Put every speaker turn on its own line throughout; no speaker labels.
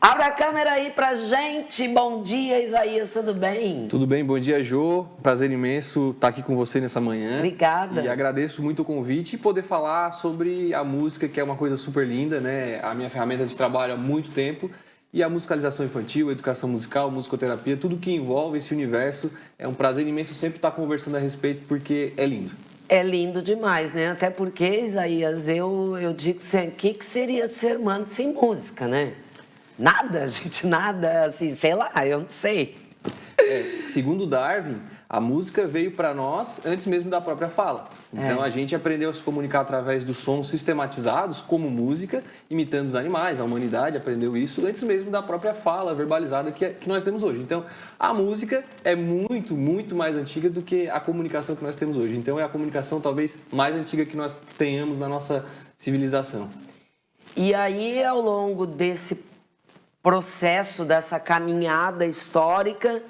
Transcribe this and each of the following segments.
Abra a câmera aí pra gente. Bom dia, Isaías, tudo bem?
Tudo bem, bom dia, Jô. Prazer imenso estar aqui com você nessa manhã.
Obrigada.
E agradeço muito o convite e poder falar sobre a música, que é uma coisa super linda, né? A minha ferramenta de trabalho há muito tempo. E a musicalização infantil, a educação musical, musicoterapia, tudo que envolve esse universo. É um prazer imenso sempre estar conversando a respeito, porque é lindo.
É lindo demais, né? Até porque, Isaías, eu digo o que seria ser humano sem música, né? Nada, gente, nada, assim, sei lá, eu não sei.
Segundo Darwin, a música veio para nós antes mesmo da própria fala. Então a gente aprendeu a se comunicar através dos sons sistematizados, como música, imitando os animais. A humanidade aprendeu isso antes mesmo da própria fala verbalizada que nós temos hoje. Então a música é muito, muito mais antiga do que a comunicação que nós temos hoje. Então é a comunicação talvez mais antiga que nós tenhamos na nossa civilização.
E aí, ao longo desse processo, dessa caminhada histórica,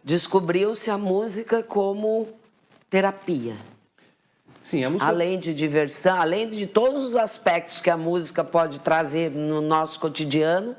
descobriu-se a música como terapia.
Sim, a música...
Além de diversão, além de todos os aspectos que a música pode trazer no nosso cotidiano,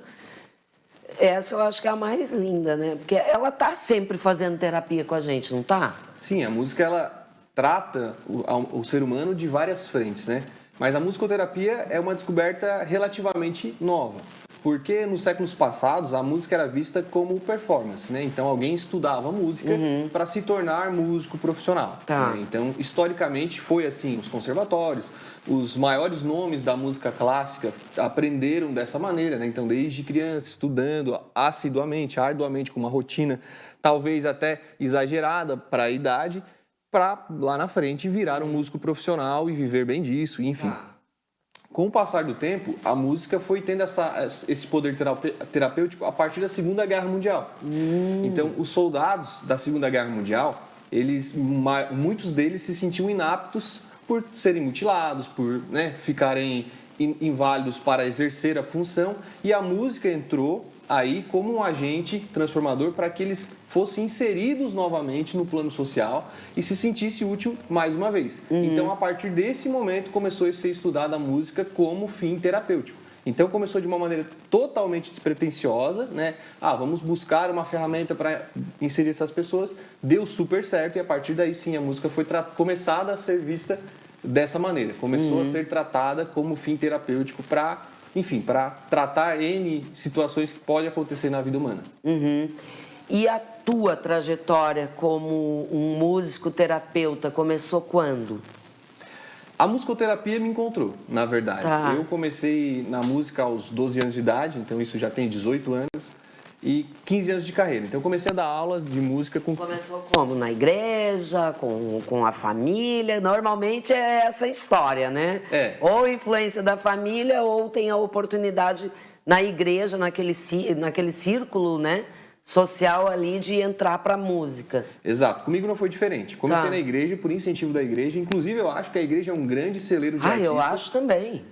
essa eu acho que é a mais linda, né? Porque ela tá sempre fazendo terapia com a gente, não tá?
Sim, a música ela trata o ser humano de várias frentes, né? Mas a musicoterapia é uma descoberta relativamente nova. Porque nos séculos passados a música era vista como performance, né? Então alguém estudava música para se tornar músico profissional.
Tá.
Né? Então historicamente foi assim, os conservatórios, os maiores nomes da música clássica aprenderam dessa maneira, né? Então desde criança estudando assiduamente, arduamente, com uma rotina talvez até exagerada para a idade, para lá na frente virar um músico profissional e viver bem disso, enfim. Com o passar do tempo, a música foi tendo esse poder terapêutico a partir da Segunda Guerra Mundial. Então, os soldados da Segunda Guerra Mundial, muitos deles se sentiam inaptos por serem mutilados, por ficarem inválidos para exercer a função, e a música entrou aí como um agente transformador para que eles fossem inseridos novamente no plano social e se sentisse útil mais uma vez. Então, a partir desse momento, começou a ser estudada a música como fim terapêutico. Então, começou de uma maneira totalmente despretensiosa, né? Vamos buscar uma ferramenta para inserir essas pessoas. Deu super certo e, a partir daí, sim, a música foi começada a ser vista dessa maneira. Começou a ser tratada como fim terapêutico para tratar N situações que podem acontecer na vida humana.
E a tua trajetória como um músico terapeuta começou quando?
A musicoterapia me encontrou, na verdade.
Tá.
Eu comecei na música aos 12 anos de idade, então isso já tem 18 anos, e 15 anos de carreira. Então eu comecei a dar aulas de música com...
Começou como? Na igreja, com a família? Normalmente é essa história, né? Ou influência da família, ou tem a oportunidade na igreja, naquele círculo, né, social ali, de entrar para a música.
Exato. Comigo não foi diferente. Comecei na igreja, por incentivo da igreja. Inclusive, eu acho que a igreja é um grande celeiro de artistas.
Eu acho também.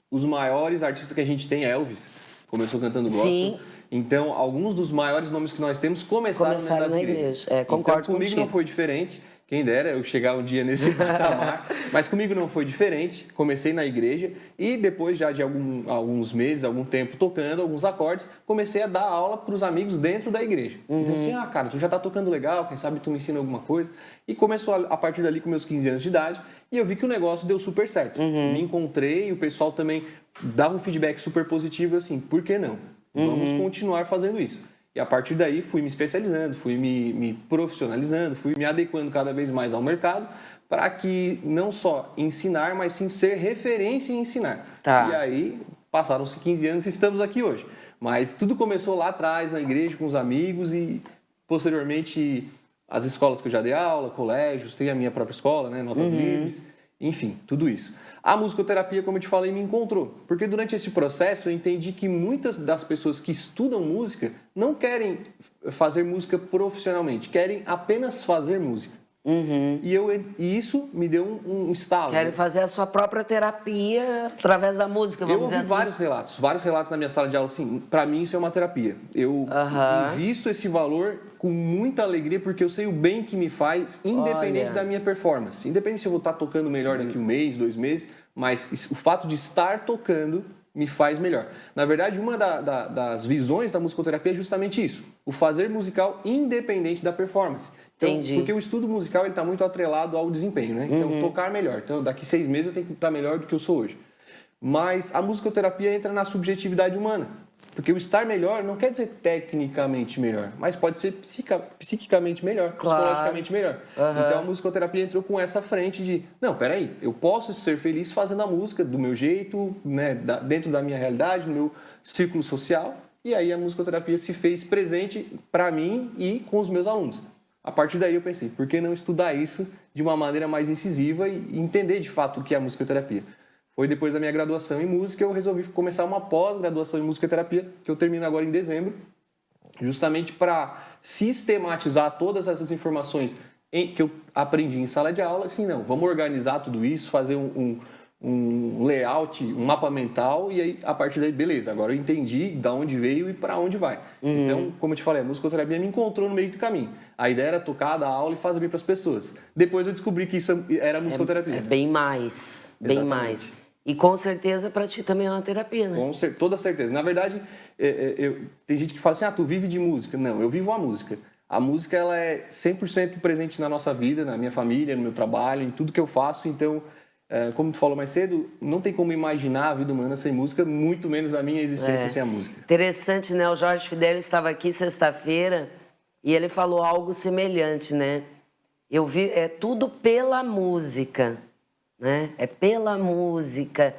Os maiores artistas que a gente tem, Elvis, começou cantando gospel.
Sim.
Então, alguns dos maiores nomes que nós temos começaram nas
na
igrejas.
Concordo
então, comigo
contigo.
não foi diferente. Quem dera eu chegar um dia nesse patamar. Mas comigo não foi diferente. Comecei na igreja e depois já de alguns meses, algum tempo tocando alguns acordes, comecei a dar aula para os amigos dentro da igreja. Então assim, cara, tu já tá tocando legal, quem sabe tu me ensina alguma coisa. E começou a partir dali com meus 15 anos de idade e eu vi que o negócio deu super certo. Me encontrei e o pessoal também dava um feedback super positivo, assim, por que não? Vamos continuar fazendo isso. E a partir daí fui me especializando, fui me profissionalizando, fui me adequando cada vez mais ao mercado para que não só ensinar, mas sim ser referência em ensinar.
Tá.
E aí passaram-se 15 anos e estamos aqui hoje. Mas tudo começou lá atrás, na igreja, com os amigos e posteriormente as escolas que eu já dei aula, colégios, tem a minha própria escola, né, Notas Livres, enfim, tudo isso. A musicoterapia, como eu te falei, me encontrou. Porque durante esse processo eu entendi que muitas das pessoas que estudam música não querem fazer música profissionalmente, querem apenas fazer música. E isso me deu um estalo.
Querem fazer a sua própria terapia através da música, vamos dizer assim.
Eu ouvi vários relatos na minha sala de aula, assim, para mim isso é uma terapia. Eu invisto esse valor com muita alegria porque eu sei o bem que me faz, independente da minha performance. Independente se eu vou estar tocando melhor daqui um mês, 2 meses, mas o fato de estar tocando me faz melhor. Na verdade, uma das visões da musicoterapia é justamente isso, o fazer musical independente da performance. Então,
Entendi.
porque o estudo musical está muito atrelado ao desempenho, né? Então, tocar melhor. Então, daqui 6 meses eu tenho que estar melhor do que eu sou hoje. Mas a musicoterapia entra na subjetividade humana. Porque o estar melhor não quer dizer tecnicamente melhor, mas pode ser psiquicamente melhor, psicologicamente melhor. Então a musicoterapia entrou com essa frente de, não, peraí, eu posso ser feliz fazendo a música do meu jeito, né, dentro da minha realidade, no meu círculo social. E aí a musicoterapia se fez presente para mim e com os meus alunos. A partir daí eu pensei, por que não estudar isso de uma maneira mais incisiva e entender de fato o que é a musicoterapia? Foi depois da minha graduação em música, eu resolvi começar uma pós-graduação em musicoterapia, que eu termino agora em dezembro, justamente para sistematizar todas essas informações que eu aprendi em sala de aula. Assim, não, vamos organizar tudo isso, fazer um layout, um mapa mental, e aí, a partir daí, beleza, agora eu entendi de onde veio e para onde vai. Então, como eu te falei, a musicoterapia me encontrou no meio do caminho. A ideia era tocar, dar aula e fazer bem para as pessoas. Depois eu descobri que isso era musicoterapia.
É bem mais, bem mais. E com certeza para ti também é uma terapia, né?
Com toda certeza. Na verdade, tem gente que fala assim, tu vive de música. Não, eu vivo a música. A música ela é 100% presente na nossa vida, na minha família, no meu trabalho, em tudo que eu faço. Então, como tu falou mais cedo, não tem como imaginar a vida humana sem música, muito menos a minha existência sem a música.
Interessante, né? O Jorge Fidelio estava aqui sexta-feira e ele falou algo semelhante, né? Eu vi, é tudo pela música. Né? É pela música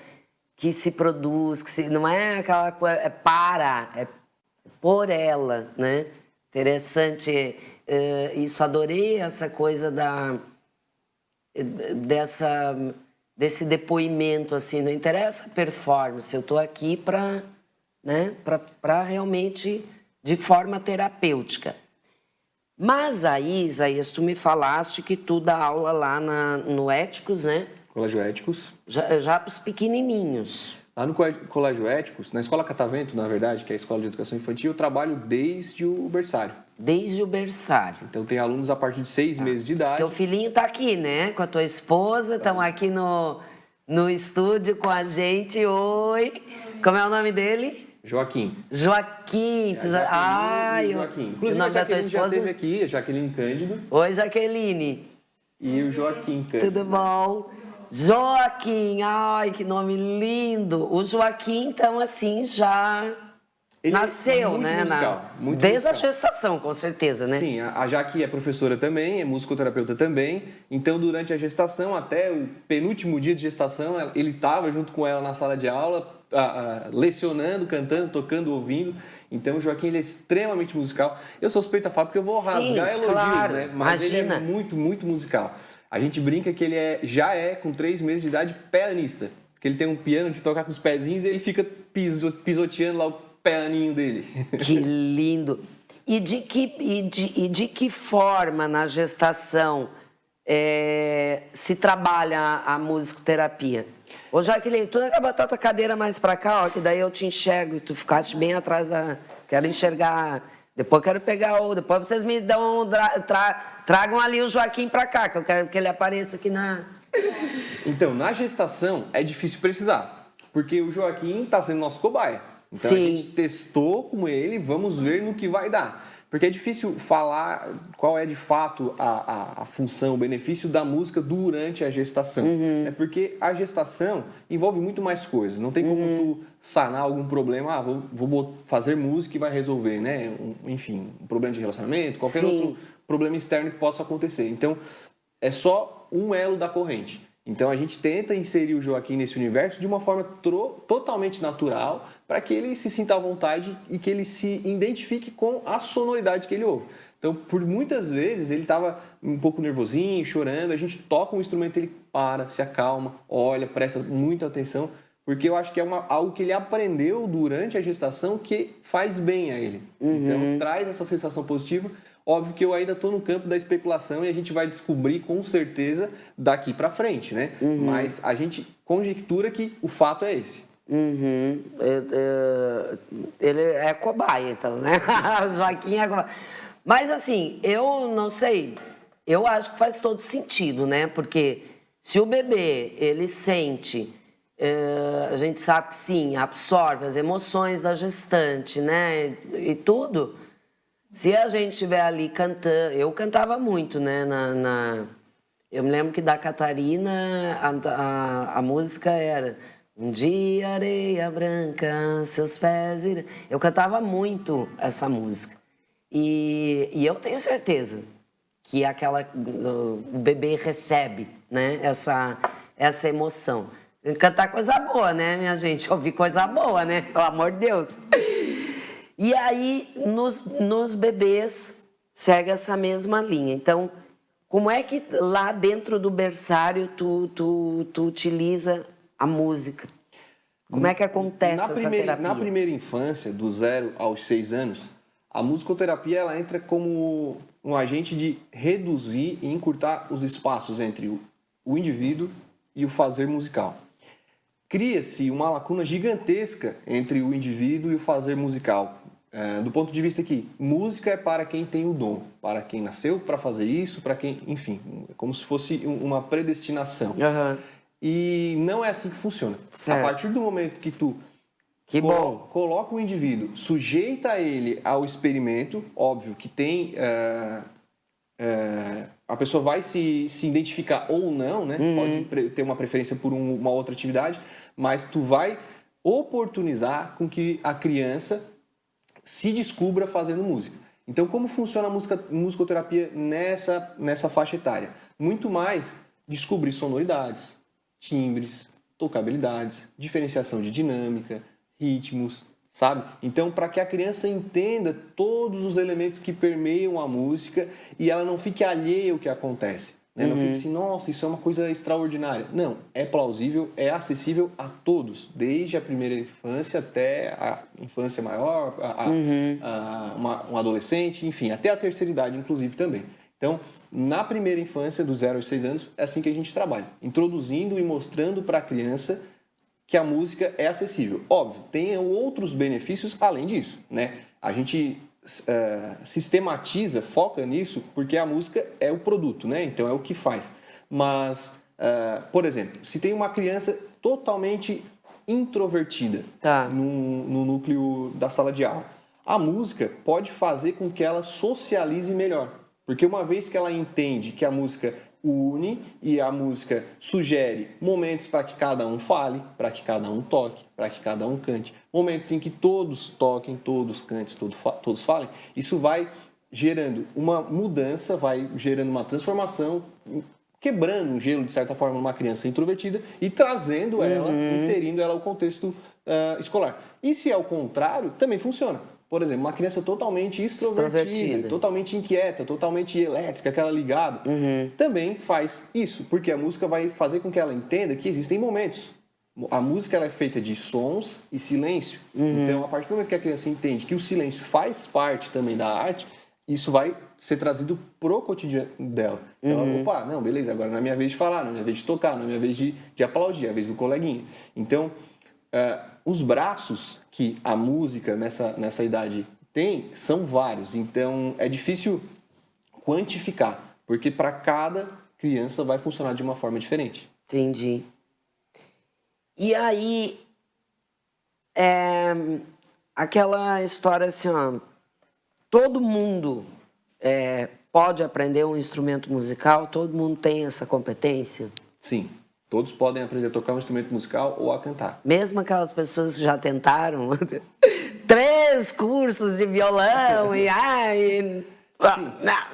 que se produz, não é aquela coisa, é por ela, né? Interessante isso, adorei essa coisa desse depoimento, assim, não interessa a performance, eu estou aqui para, né, para realmente de forma terapêutica. Mas aí, Isaías, tu me falaste que tu dá aula lá no Éticos, né?
Colégio Éticos.
Já para os pequenininhos.
Lá no Colégio Éticos, na Escola Catavento, na verdade, que é a Escola de Educação Infantil, eu trabalho desde o berçário.
Desde o berçário.
Então tem alunos a partir de 6 meses de idade.
Teu filhinho tá aqui, né? Com a tua esposa, estão aqui no estúdio com a gente. Oi! Como é o nome dele?
Joaquim.
Joaquim.
Joaquim. Inclusive,
o nome da tua esposa?
Já esteve aqui, a Jaqueline Cândido.
Oi, Jaqueline.
E o Joaquim Cândido.
Tudo bom? Joaquim, ai, que nome lindo. O Joaquim, então, assim, já
ele
nasceu,
muito
né?
Musical, muito
desde
musical.
a gestação, com certeza, né?
Sim, a Jaque é professora também, é musicoterapeuta também. Então, durante a gestação, até o penúltimo dia de gestação, ele estava junto com ela na sala de aula, lecionando, cantando, tocando, ouvindo. Então, o Joaquim ele é extremamente musical. Eu sou suspeito a falar porque eu vou rasgar elogios,
claro,
né? Mas
imagina.
ele é muito, muito musical. A gente brinca que ele já é, com 3 meses de idade, pianista. Porque ele tem um piano de tocar com os pezinhos e ele fica pisoteando lá o pianinho dele.
Que lindo! E de que forma na gestação se trabalha a musicoterapia? Ô, Jaqueline, tu não quer botar tua cadeira mais pra cá, ó, que daí eu te enxergo e tu ficaste bem atrás da... Quero enxergar... Depois quero pegar o... Depois vocês me dão... Tragam ali o Joaquim pra cá, que eu quero que ele apareça aqui na...
Então, na gestação é difícil precisar, porque o Joaquim está sendo nosso cobaia. Então,
Sim.
A gente testou com ele, vamos ver no que vai dar. Porque é difícil falar qual é de fato a função, o benefício da música durante a gestação. É porque a gestação envolve muito mais coisas. Não tem como tu sanar algum problema, vou fazer música e vai resolver, né? Enfim, um problema de relacionamento, qualquer outro problema externo que possa acontecer. Então, é só um elo da corrente. Então, a gente tenta inserir o Joaquim nesse universo de uma forma totalmente natural para que ele se sinta à vontade e que ele se identifique com a sonoridade que ele ouve. Então, por muitas vezes, ele estava um pouco nervosinho, chorando, a gente toca um instrumento, ele para, se acalma, olha, presta muita atenção, porque eu acho que é algo que ele aprendeu durante a gestação que faz bem a ele. Então, traz essa sensação positiva. Óbvio que eu ainda estou no campo da especulação e a gente vai descobrir com certeza daqui para frente, né? Mas a gente conjectura que o fato é esse.
Ele é cobaia, então, né? O Joaquim é cobaia. Mas, assim, eu não sei, eu acho que faz todo sentido, né? Porque se o bebê, ele sente a gente sabe que sim, absorve as emoções da gestante, né? E tudo. Se a gente estiver ali cantando... Eu cantava muito, né? Eu me lembro que da Catarina, a música era... Um dia, areia branca, seus pés... Eu cantava muito essa música. E eu tenho certeza que o bebê recebe, né? Essa emoção. Cantar coisa boa, né, minha gente? Ouvir coisa boa, né? Pelo amor de Deus. E aí, nos bebês, segue essa mesma linha. Então, como é que lá dentro do berçário tu utiliza a música? Como é que acontece essa terapia?
Na primeira infância, do 0 aos 6 anos, a musicoterapia ela entra como um agente de reduzir e encurtar os espaços entre o indivíduo e o fazer musical. Cria-se uma lacuna gigantesca entre o indivíduo e o fazer musical. Do ponto de vista que música é para quem tem o dom, para quem nasceu para fazer isso, para quem, enfim, como se fosse uma predestinação.
Uhum.
E não é assim que funciona.
Certo.
A partir do momento que tu coloca o indivíduo, sujeita ele ao experimento, óbvio que tem... a pessoa vai se identificar ou não, né? Pode ter uma preferência por uma outra atividade, mas tu vai oportunizar com que a criança se descubra fazendo música. Então, como funciona a musicoterapia nessa faixa etária? Muito mais descobrir sonoridades, timbres, tocabilidades, diferenciação de dinâmica, ritmos, sabe? Então, para que a criança entenda todos os elementos que permeiam a música e ela não fique alheia ao que acontece. Né? Não fique assim, nossa, isso é uma coisa extraordinária. Não, é plausível, é acessível a todos, desde a primeira infância até a infância maior, um adolescente, enfim, até a terceira idade, inclusive, também. Então, na primeira infância, dos 0 aos 6 anos, é assim que a gente trabalha, introduzindo e mostrando para a criança que a música é acessível. Óbvio, tem outros benefícios além disso, né? A gente sistematiza, foca nisso, porque a música é o produto, né? Então é o que faz. Mas, por exemplo, se tem uma criança totalmente introvertida no núcleo da sala de aula, a música pode fazer com que ela socialize melhor. Porque uma vez que ela entende que a música une e a música sugere momentos para que cada um fale, para que cada um toque, para que cada um cante, momentos em que todos toquem, todos cantem, todos falem, isso vai gerando uma mudança, vai gerando uma transformação, quebrando um gelo, de certa forma, numa criança introvertida e trazendo ela, inserindo ela ao contexto escolar. E se é o contrário, também funciona. Por exemplo, uma criança totalmente extrovertida, totalmente inquieta, totalmente elétrica, aquela ligada, também faz isso, porque a música vai fazer com que ela entenda que existem momentos. A música ela é feita de sons e silêncio. Então, a partir do momento que a criança entende que o silêncio faz parte também da arte, isso vai ser trazido pro cotidiano dela. Então, ela, opa, não, beleza, agora não é minha vez de falar, não é minha vez de tocar, não é minha vez de aplaudir, é a vez do coleguinha. Então, os braços que a música nessa idade tem são vários, então é difícil quantificar, porque para cada criança vai funcionar de uma forma diferente.
Entendi. E aí, aquela história assim, ó, todo mundo pode aprender um instrumento musical? Todo mundo tem essa competência?
Sim. Todos podem aprender a tocar um instrumento musical ou a cantar.
Mesmo aquelas pessoas que já tentaram 3 cursos de violão e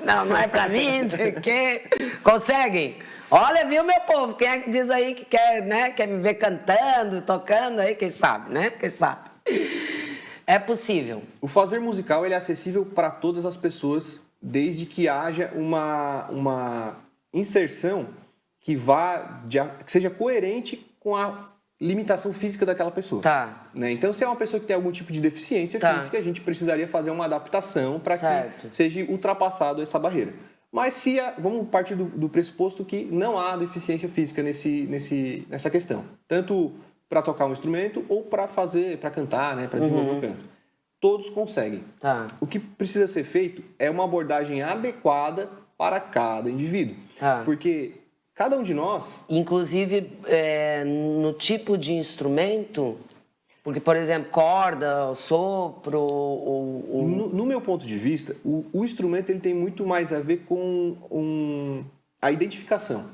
não é pra mim, que conseguem? Olha, viu, meu povo, quem é que diz aí que quer, né, quer me ver cantando, tocando aí, quem sabe, né? Quem sabe? É possível.
O fazer musical ele é acessível para todas as pessoas, desde que haja uma inserção que seja coerente com a limitação física daquela pessoa.
Tá.
Né? Então, se é uma pessoa que tem algum tipo de deficiência física, a gente precisaria fazer uma adaptação para que seja ultrapassado essa barreira. Mas vamos partir do pressuposto que não há deficiência física nessa questão. Tanto para tocar um instrumento ou para cantar, né? Para desenvolver o canto. Todos conseguem.
Tá.
O que precisa ser feito é uma abordagem adequada para cada indivíduo.
Tá.
Porque Cada um de nós...
Inclusive, no tipo de instrumento, porque, por exemplo, corda, sopro...
No meu ponto de vista, o instrumento ele tem muito mais a ver com a identificação.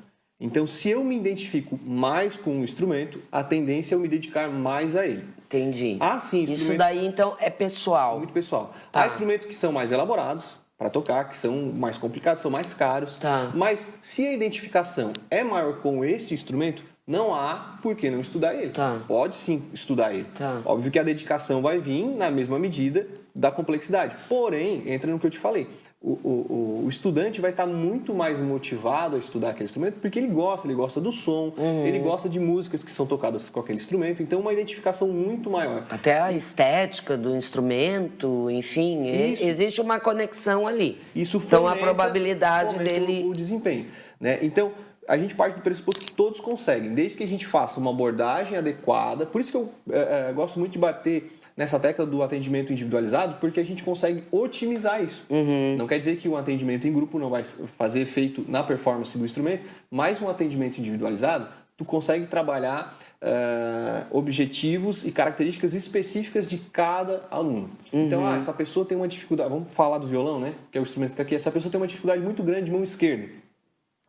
Então, se eu me identifico mais com o instrumento, a tendência é eu me dedicar mais a ele.
Entendi.
Sim,
isso daí, então, é pessoal.
Muito pessoal. Há instrumentos que são mais elaborados para tocar, que são mais complicados, são mais caros. Mas se a identificação é maior com esse instrumento, não há por que não estudar ele. Pode sim estudar ele. Óbvio que a dedicação vai vir na mesma medida da complexidade. Porém, entra no que eu te falei. O estudante vai estar muito mais motivado a estudar aquele instrumento porque ele gosta do som, ele gosta de músicas que são tocadas com aquele instrumento, então uma identificação muito maior.
Até a estética do instrumento, enfim, existe uma conexão ali.
Isso
então a probabilidade dele...
o desempenho, né? Então a gente parte do pressuposto que todos conseguem, desde que a gente faça uma abordagem adequada. Por isso que eu gosto muito de bater nessa tecla do atendimento individualizado, porque a gente consegue otimizar isso. Não quer dizer que o atendimento em grupo não vai fazer efeito na performance do instrumento, mas um atendimento individualizado, tu consegue trabalhar objetivos e características específicas de cada aluno. Então, essa pessoa tem uma dificuldade, vamos falar do violão, né? Que é o instrumento que está aqui. Essa pessoa tem uma dificuldade muito grande de mão esquerda.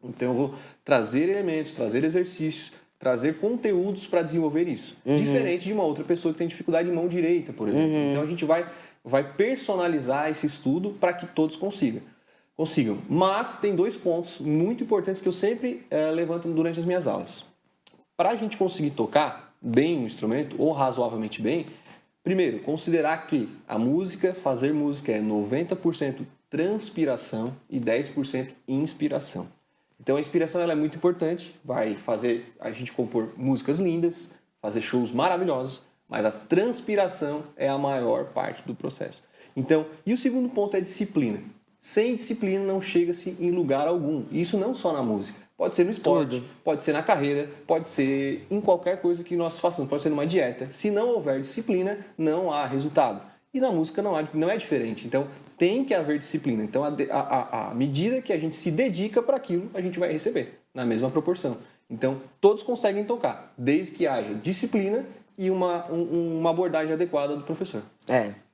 Então, eu vou trazer elementos, trazer exercícios, trazer conteúdos para desenvolver isso. Diferente de uma outra pessoa que tem dificuldade de mão direita, por exemplo. Então, a gente vai personalizar esse estudo para que todos consigam. Mas tem 2 pontos muito importantes que eu sempre levanto durante as minhas aulas. Para a gente conseguir tocar bem um instrumento, ou razoavelmente bem, primeiro, considerar que fazer música é 90% transpiração e 10% inspiração. Então a inspiração ela é muito importante, vai fazer a gente compor músicas lindas, fazer shows maravilhosos, mas a transpiração é a maior parte do processo. Então, e o segundo ponto é disciplina. Sem disciplina não chega-se em lugar algum. Isso não só na música. Pode ser no esporte, pode ser na carreira, pode ser em qualquer coisa que nós façamos, pode ser numa dieta. Se não houver disciplina, não há resultado. E na música não é diferente. Então, tem que haver disciplina. Então, à medida que a gente se dedica para aquilo, a gente vai receber, na mesma proporção. Então, todos conseguem tocar, desde que haja disciplina e uma abordagem adequada do professor.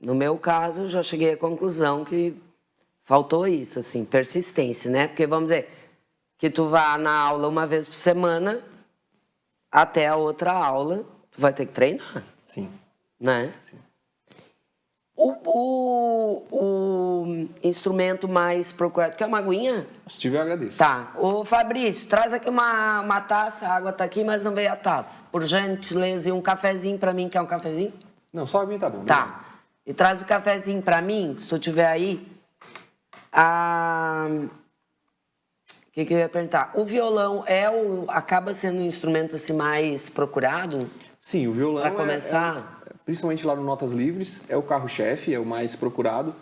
No meu caso, eu já cheguei à conclusão que faltou isso, assim, persistência, né? Porque, vamos dizer, que tu vá na aula uma vez por semana, até a outra aula, tu vai ter que treinar.
Sim.
Né?
Sim.
O instrumento mais procurado, quer uma aguinha?
Se tiver, eu agradeço.
Tá. Ô, Fabrício, traz aqui uma taça, a água tá aqui, mas não veio a taça. Por gentileza, e um cafezinho pra mim, quer um cafezinho?
Não, só a aguinha tá bom.
Tá. E traz o cafezinho pra mim, se tu tiver aí. O que eu ia perguntar? O violão acaba sendo um instrumento assim, mais procurado?
Sim, o violão
para começar...
principalmente lá no Notas Livres, é o carro-chefe, é o mais procurado,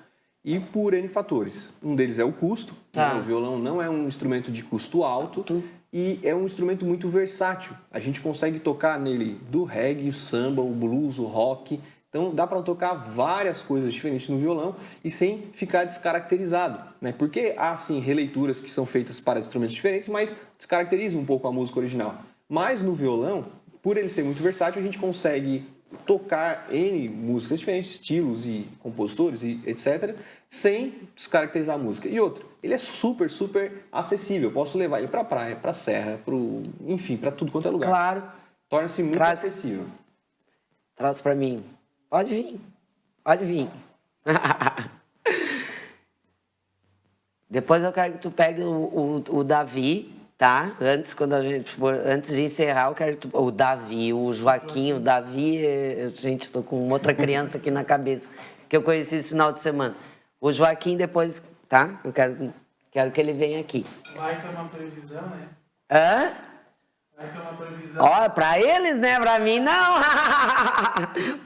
e por N fatores. Um deles é o custo. Né? O violão não é um instrumento de custo alto e é um instrumento muito versátil. A gente consegue tocar nele do reggae, o samba, o blues, o rock. Então dá para tocar várias coisas diferentes no violão e sem ficar descaracterizado. Né? Porque há, sim, releituras que são feitas para instrumentos diferentes, mas descaracterizam um pouco a música original. Mas no violão, por ele ser muito versátil, a gente consegue tocar N músicas diferentes, estilos e compositores e etc., sem descaracterizar a música. E outra, ele é super, super acessível. Eu posso levar ele para a praia, para a serra, enfim, para tudo quanto é lugar.
Claro.
Torna-se muito acessível.
Traz para mim. Pode vir. Pode vir. Depois eu quero que tu pegue o Davi, tá? Antes de encerrar, eu quero que o Davi, o Joaquim, o Davi... Gente, tô com outra criança aqui na cabeça, que eu conheci esse final de semana. O Joaquim depois, tá? Eu quero que ele venha aqui.
Vai que é uma previsão, né?
Hã?
Vai que é uma previsão.
Ó, pra eles, né? Pra mim, não.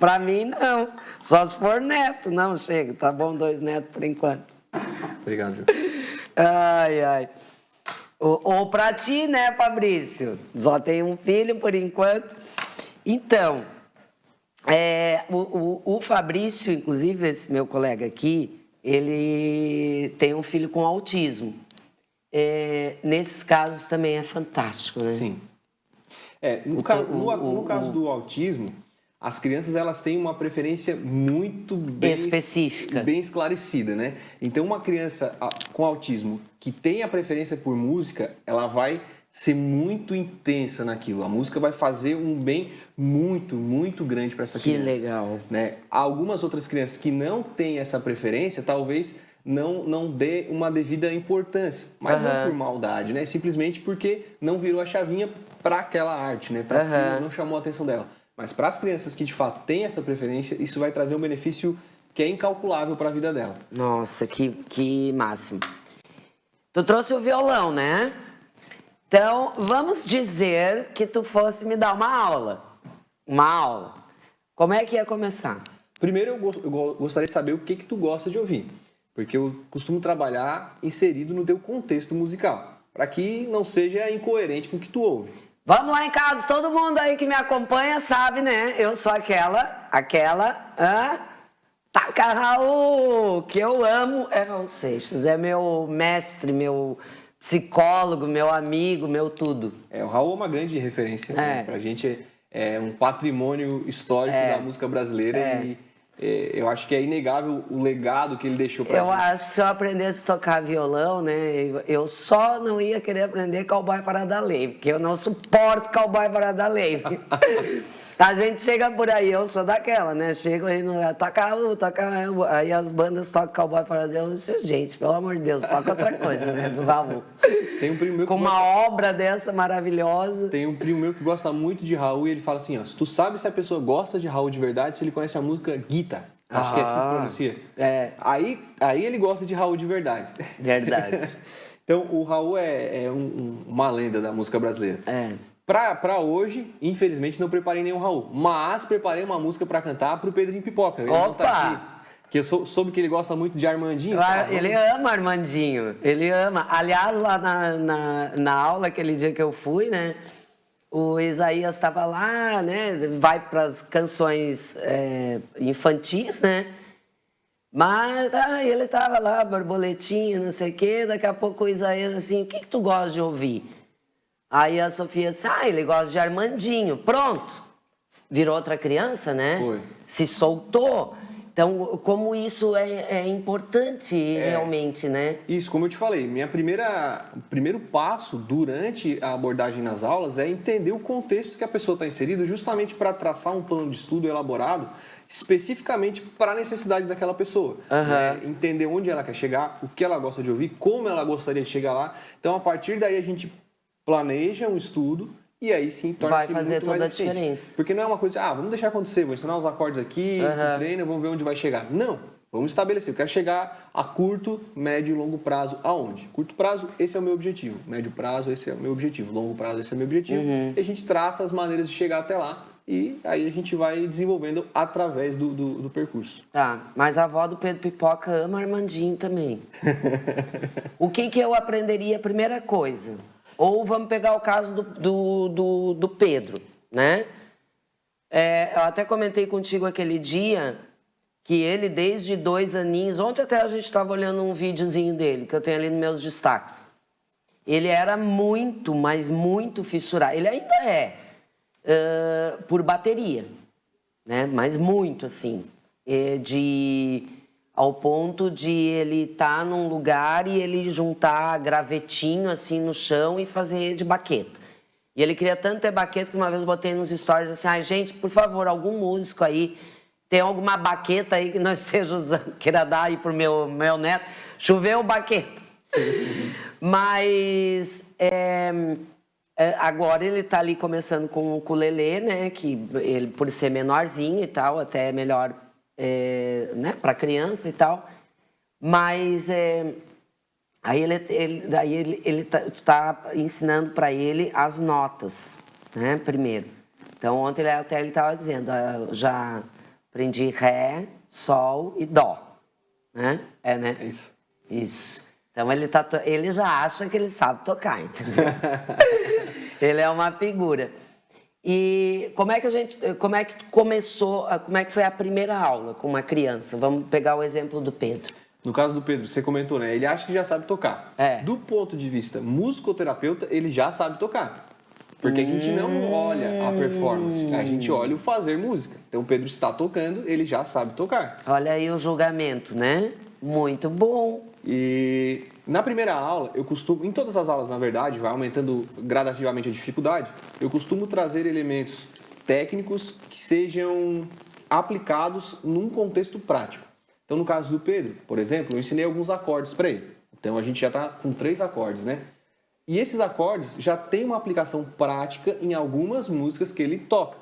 Pra mim, não. Só se for neto. Não, chega. Tá bom, 2 netos por enquanto.
Obrigado, Ju.
Ai, ai. Ou pra ti, né, Fabrício? Só tem um filho por enquanto. Então, o Fabrício, inclusive, esse meu colega aqui, ele tem um filho com autismo. nesses casos também é fantástico, né?
Sim. No caso do autismo, as crianças elas têm uma preferência muito bem
específica,
bem esclarecida, né? Então, uma criança com autismo que tem a preferência por música, ela vai ser muito intensa naquilo. A música vai fazer um bem muito, muito grande para essa criança.
Que legal.
Né? Algumas outras crianças que não têm essa preferência, talvez não dê uma devida importância, mas não por maldade, né? Simplesmente porque não virou a chavinha para aquela arte, né? Para aquilo, não chamou a atenção dela. Mas para as crianças que de fato têm essa preferência, isso vai trazer um benefício que é incalculável para a vida dela.
Nossa, que máximo. Tu trouxe o violão, né? Então, vamos dizer que tu fosse me dar uma aula. Uma aula. Como é que ia começar?
Primeiro, eu gostaria de saber o que tu gosta de ouvir. Porque eu costumo trabalhar inserido no teu contexto musical. Para que não seja incoerente com o que tu ouve.
Vamos lá em casa, todo mundo aí que me acompanha sabe, né? Eu sou Taca Raul, que eu amo é Raul Seixas. É meu mestre, meu psicólogo, meu amigo, meu tudo.
O Raul é uma grande referência, né? Pra gente é um patrimônio histórico da música brasileira e eu acho que é inegável o legado que ele deixou pra gente.
Eu acho que se eu aprendesse a tocar violão, né, eu só não ia querer aprender Cowboy Fora da Lei, porque eu não suporto Cowboy Fora da Lei. A gente chega por aí, eu sou daquela, né? Chego aí, toca, aí as bandas tocam Cowboy Fora da Lei. Eu disse, gente, pelo amor de Deus, toca outra coisa, né? Do Raul.
Tem um primo meu que
com uma obra dessa maravilhosa.
Tem um primo meu que gosta muito de Raul e ele fala assim, ó, se tu sabe se a pessoa gosta de Raul de verdade, se ele conhece a música Guita. Acho que é assim que pronuncia. Aí ele gosta de Raul de verdade.
Verdade.
Então, o Raul é uma lenda da música brasileira. Pra hoje, infelizmente, não preparei nenhum Raul. Mas preparei uma música pra cantar pro Pedrinho Pipoca. Ele não tá aqui, que eu soube que ele gosta muito de Armandinho.
Ele ama Armandinho. Ele ama. Aliás, lá na aula, aquele dia que eu fui, né? O Isaías estava lá, né? Vai para as canções infantis, né? Mas ele estava lá, borboletinha, não sei o quê. Daqui a pouco o Isaías assim, o que tu gosta de ouvir? Aí a Sofia disse, ele gosta de Armandinho. Pronto. Virou outra criança, né?
Foi.
Se soltou. Então, como isso é importante realmente, né?
Isso, como eu te falei, o primeiro passo durante a abordagem nas aulas é entender o contexto que a pessoa está inserida, justamente para traçar um plano de estudo elaborado especificamente para a necessidade daquela pessoa. Né? Entender onde ela quer chegar, o que ela gosta de ouvir, como ela gostaria de chegar lá. Então, a partir daí, a gente planeja um estudo e aí sim torna-se muito mais eficiente.
Vai fazer toda a diferença.
Porque não é uma coisa, vamos deixar acontecer, vou ensinar os acordes aqui, tu treina, vamos ver onde vai chegar. Não, vamos estabelecer, eu quero chegar a curto, médio e longo prazo aonde? Curto prazo, esse é o meu objetivo. Médio prazo, esse é o meu objetivo. Longo prazo, esse é o meu objetivo. E a gente traça as maneiras de chegar até lá e aí a gente vai desenvolvendo através do percurso.
Tá, mas a avó do Pedro Pipoca ama Armandinho também. O que eu aprenderia? Primeira coisa... Ou vamos pegar o caso do Pedro, né? Eu até comentei contigo aquele dia que ele, desde 2 aninhos... Ontem até a gente estava olhando um videozinho dele, que eu tenho ali nos meus destaques. Ele era muito, mas muito fissurado. Ele ainda por bateria, né? Mas muito, assim. Ao ponto de ele estar num lugar e ele juntar gravetinho assim no chão e fazer de baqueta. E ele queria tanto ter baqueta que uma vez eu botei nos stories assim, gente, por favor, algum músico aí, tem alguma baqueta aí que nós esteja usando, queira dar aí pro meu neto, choveu baqueta. Mas agora ele tá ali começando com o ukulele, né, que ele, por ser menorzinho e tal, até é melhor... né, para criança e tal, mas aí ele tá ensinando para ele as notas, né, primeiro. Então ontem ele estava dizendo, já aprendi ré, sol e dó, né? Né?
É isso.
Isso. Então ele já acha que ele sabe tocar, entendeu? Ele é uma figura. E como é que tu começou, como é que foi a primeira aula com uma criança? Vamos pegar o exemplo do Pedro.
No caso do Pedro, você comentou, né? Ele acha que já sabe tocar. Do ponto de vista musicoterapeuta, ele já sabe tocar. Porque a gente não olha a performance, a gente olha o fazer música. Então o Pedro está tocando, ele já sabe tocar.
Olha aí o julgamento, né? Muito bom.
E na primeira aula, eu costumo, em todas as aulas, na verdade, vai aumentando gradativamente a dificuldade, eu costumo trazer elementos técnicos que sejam aplicados num contexto prático. Então, no caso do Pedro, por exemplo, eu ensinei alguns acordes para ele. Então, a gente já está com 3 acordes, né? E esses acordes já têm uma aplicação prática em algumas músicas que ele toca.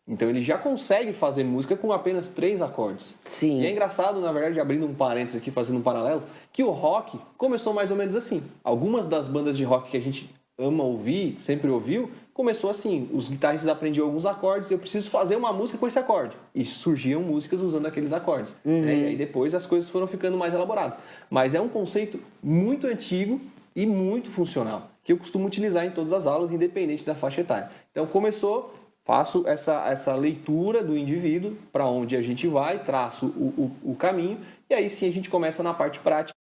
Então, ele já consegue fazer música com apenas 3 acordes.
Sim.
E é engraçado, na verdade, abrindo um parênteses aqui, fazendo um paralelo, que o rock começou mais ou menos assim. Algumas das bandas de rock que a gente ama ouvir, sempre ouviu, começou assim. Os guitarristas aprendiam alguns acordes, eu preciso fazer uma música com esse acorde. E surgiam músicas usando aqueles acordes. Né? E aí depois as coisas foram ficando mais elaboradas. Mas é um conceito muito antigo e muito funcional, que eu costumo utilizar em todas as aulas, independente da faixa etária. Então começou, faço essa leitura do indivíduo, para onde a gente vai, traço o caminho, e aí sim a gente começa na parte prática.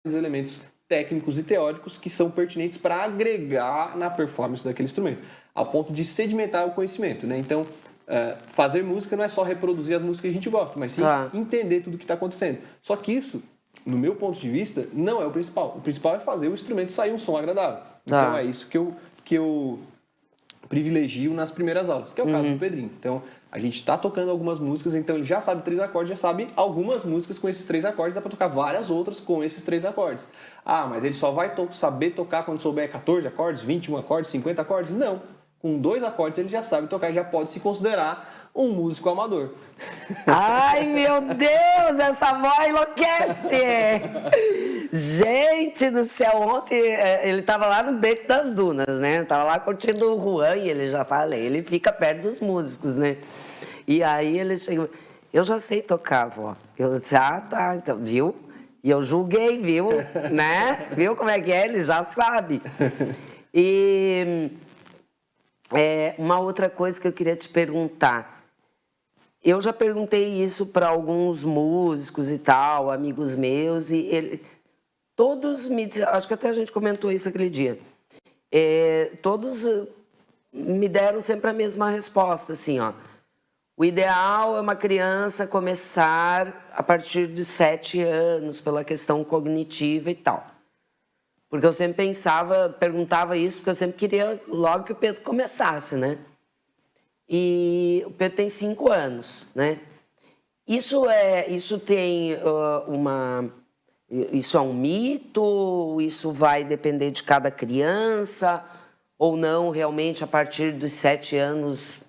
Os elementos técnicos e teóricos que são pertinentes para agregar na performance daquele instrumento, a ponto de sedimentar o conhecimento, né? Então, fazer música não é só reproduzir as músicas que a gente gosta, mas sim entender tudo o que está acontecendo. Só que isso, no meu ponto de vista, não é o principal. O principal é fazer o instrumento sair um som agradável. Então, é isso que eu privilegio nas primeiras aulas, que é o caso do Pedrinho. Então, a gente está tocando algumas músicas, então ele já sabe 3 acordes, já sabe algumas músicas com esses 3 acordes, dá para tocar várias outras com esses 3 acordes. Ah, mas ele só vai saber tocar quando souber 14 acordes, 21 acordes, 50 acordes? Não. Com 2 acordes ele já sabe tocar e já pode se considerar um músico amador.
Ai, meu Deus, essa avó enlouquece! Gente do céu, ontem ele estava lá no Beco das Dunas, né? Tava lá curtindo o Juan e ele já fala, ele fica perto dos músicos, né? E aí ele chegou, eu já sei tocar, vó. Eu disse, tá, então, viu? E eu julguei, viu? Né? Viu como é que é? Ele já sabe. E uma outra coisa que eu queria te perguntar. Eu já perguntei isso para alguns músicos e tal, amigos meus, e todos me disseram, acho que até a gente comentou isso aquele dia, todos me deram sempre a mesma resposta, assim, ó. O ideal é uma criança começar a partir dos 7 anos, pela questão cognitiva e tal. Porque eu sempre perguntava isso, porque eu sempre queria logo que o Pedro começasse, né? E o Pedro tem 5 anos, né? Isso tem isso é um mito? Isso vai depender de cada criança? Ou não, realmente, a partir dos 7 anos?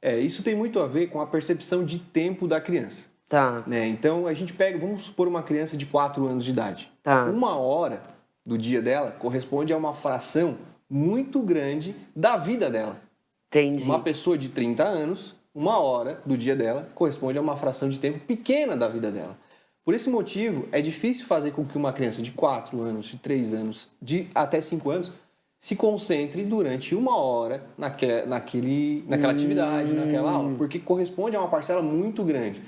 Isso tem muito a ver com a percepção de tempo da criança.
Tá.
Né? Então, a gente pega, vamos supor uma criança de 4 anos de idade.
Tá.
1 hora do dia dela corresponde a uma fração muito grande da vida dela.
Entendi.
Uma pessoa de 30 anos, 1 hora do dia dela corresponde a uma fração de tempo pequena da vida dela. Por esse motivo, é difícil fazer com que uma criança de 4 anos, de 3 anos, de até 5 anos, se concentre durante 1 hora naquela atividade, naquela aula, porque corresponde a uma parcela muito grande.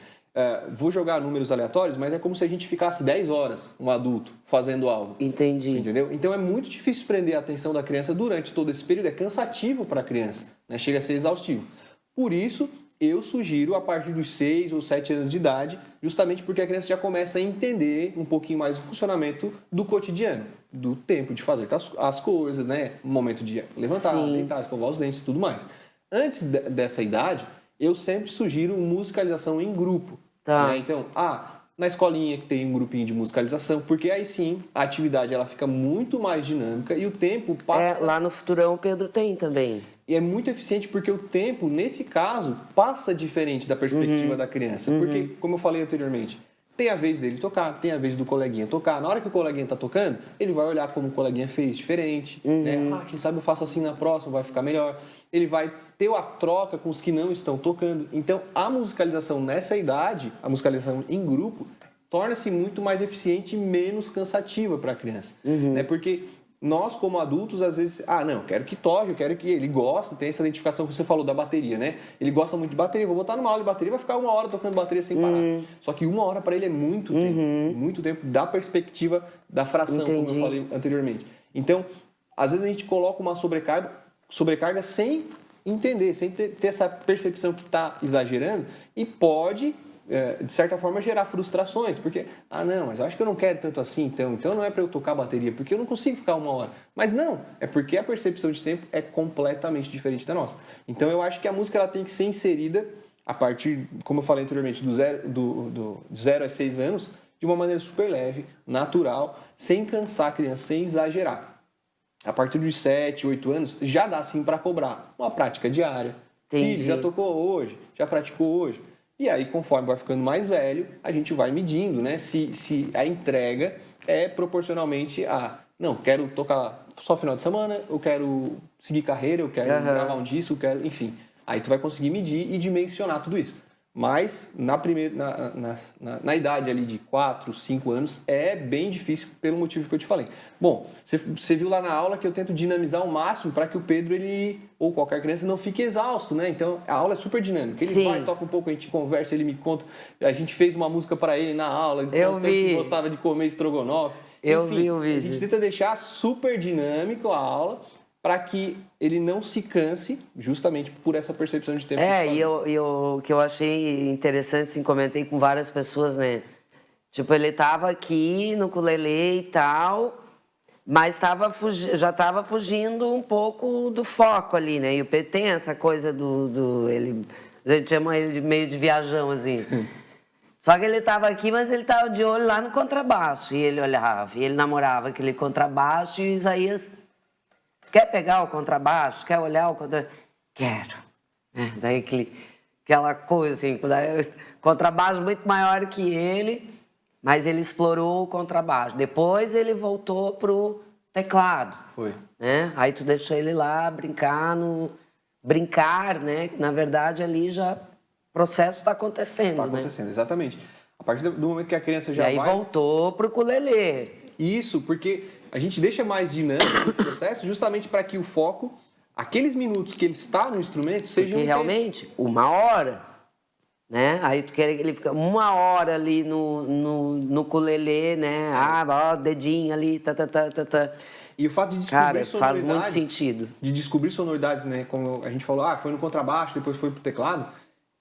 Vou jogar números aleatórios, mas é como se a gente ficasse 10 horas, um adulto, fazendo algo.
Entendi.
Entendeu? Então é muito difícil prender a atenção da criança durante todo esse período, é cansativo para a criança, né? Chega a ser exaustivo. Por isso, eu sugiro a partir dos 6 ou 7 anos de idade, justamente porque a criança já começa a entender um pouquinho mais o funcionamento do cotidiano, do tempo de fazer as coisas, né? O momento de levantar, deitar, escovar os dentes e tudo mais. Antes dessa idade, eu sempre sugiro musicalização em grupo.
Tá.
Né? Então, na escolinha que tem um grupinho de musicalização, porque aí sim a atividade ela fica muito mais dinâmica e o tempo passa...
Lá no Futurão o Pedro tem também.
E é muito eficiente porque o tempo, nesse caso, passa diferente da perspectiva da criança. Porque, como eu falei anteriormente, tem a vez dele tocar, tem a vez do coleguinha tocar. Na hora que o coleguinha está tocando, ele vai olhar como o coleguinha fez diferente. Né? Quem sabe eu faço assim na próxima, vai ficar melhor. Ele vai ter a troca com os que não estão tocando. Então, a musicalização nessa idade, a musicalização em grupo, torna-se muito mais eficiente e menos cansativa para a criança. Né? Porque nós, como adultos, às vezes, não, quero que toque, eu quero que ele goste, tem essa identificação que você falou da bateria, né? Ele gosta muito de bateria, vou botar numa aula de bateria, vai ficar 1 hora tocando bateria sem parar. Só que 1 hora para ele é muito tempo da perspectiva da fração, como eu falei anteriormente. Então, às vezes a gente coloca uma sobrecarga sem entender, sem ter essa percepção que está exagerando e pode, de certa forma, gerar frustrações, porque, não, mas eu acho que eu não quero tanto assim, então não é para eu tocar bateria, porque eu não consigo ficar 1 hora. Mas não, é porque a percepção de tempo é completamente diferente da nossa. Então eu acho que a música ela tem que ser inserida a partir, como eu falei anteriormente, do 0 a 6 anos, de uma maneira super leve, natural, sem cansar a criança, sem exagerar. A partir dos 7, 8 anos, já dá sim para cobrar uma prática diária.
Entendi.
Filho, já tocou hoje? Já praticou hoje? E aí, conforme vai ficando mais velho, a gente vai medindo, né? Se a entrega é proporcionalmente a... Não, quero tocar só final de semana, eu quero seguir carreira, eu quero gravar um disco, eu quero... Enfim, aí tu vai conseguir medir e dimensionar tudo isso. Mas na idade ali de 4, 5 anos é bem difícil pelo motivo que eu te falei. Bom, você viu lá na aula que eu tento dinamizar ao máximo para que o Pedro, ou qualquer criança, não fique exausto, né? Então a aula é super dinâmica. Ele vai, toca um pouco, a gente conversa, ele me conta. A gente fez uma música para ele na aula,
eu vi.
Que gostava de comer estrogonofe.
Eu vi o vídeo.
A gente tenta deixar super dinâmico a aula para que ele não se canse, justamente por essa percepção de tempo.
O que eu achei interessante, assim, comentei com várias pessoas, né? Tipo, ele tava aqui no ukulele e tal, mas já tava fugindo um pouco do foco ali, né? E o Pedro tem essa coisa a gente chama ele de meio de viajão, assim. Só que ele tava aqui, mas ele tava de olho lá no contrabaixo. E ele olhava, e ele namorava aquele contrabaixo, e o Isaías... Quer pegar o contrabaixo? Quer olhar o contrabaixo? Quero. Daí aquela coisa assim, contrabaixo muito maior que ele, mas ele explorou o contrabaixo. Depois ele voltou pro teclado.
Foi.
Né? Aí tu deixou ele lá brincar, né? Na verdade ali já o processo está acontecendo. Está
acontecendo, exatamente. A partir do momento que a criança já
vai... E aí voltou pro ukulele.
Isso, porque a gente deixa mais dinâmico o processo justamente para que o foco, aqueles minutos que ele está no instrumento, sejam...
Porque realmente, 1 hora, né? Aí tu quer que ele fique 1 hora ali no ukulele, né? Dedinho ali, tá.
E o fato de descobrir sonoridades...
faz muito sentido.
De descobrir sonoridades, né? Como a gente falou, foi no contrabaixo, depois foi pro teclado.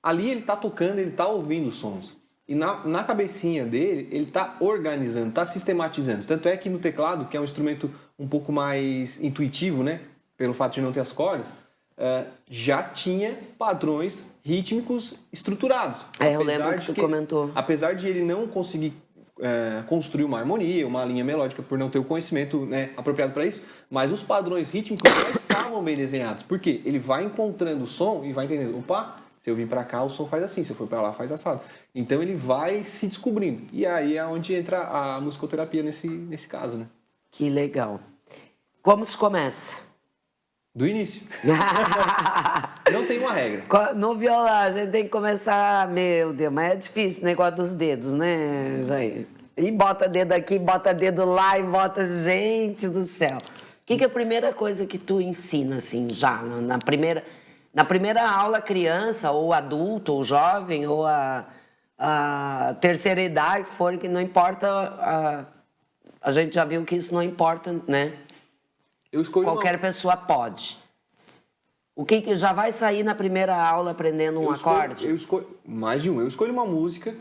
Ali ele está tocando, ele está ouvindo os sons. E na cabecinha dele, ele está organizando, está sistematizando. Tanto é que no teclado, que é um instrumento um pouco mais intuitivo, né? Pelo fato de não ter as cordas, já tinha padrões rítmicos estruturados.
Eu lembro que tu comentou.
Apesar de ele não conseguir construir uma harmonia, uma linha melódica, por não ter o conhecimento, né, apropriado para isso, mas os padrões rítmicos já estavam bem desenhados. Por quê? Ele vai encontrando o som e vai entendendo, se eu vim para cá, o som faz assim, se eu for para lá, faz assado. Então ele vai se descobrindo. E aí é onde entra a musicoterapia nesse caso, né?
Que legal. Como se começa?
Do início. Não tem uma regra.
No violão a gente tem que começar, meu Deus, mas é difícil o negócio dos dedos, né, Jair? E bota dedo aqui, bota dedo lá e bota... Gente do céu. O que é a primeira coisa que tu ensina, assim, já na primeira aula, criança, ou adulto, ou jovem, ou a terceira idade, que for, que não importa, a gente já viu que isso não importa, né? Qualquer pessoa pode. O que já vai sair na primeira aula aprendendo um acorde?
Eu escolho mais de um. Eu escolho uma música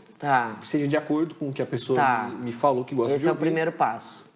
que seja de acordo com o que a pessoa me falou que gosta de ouvir.
Esse é o primeiro passo.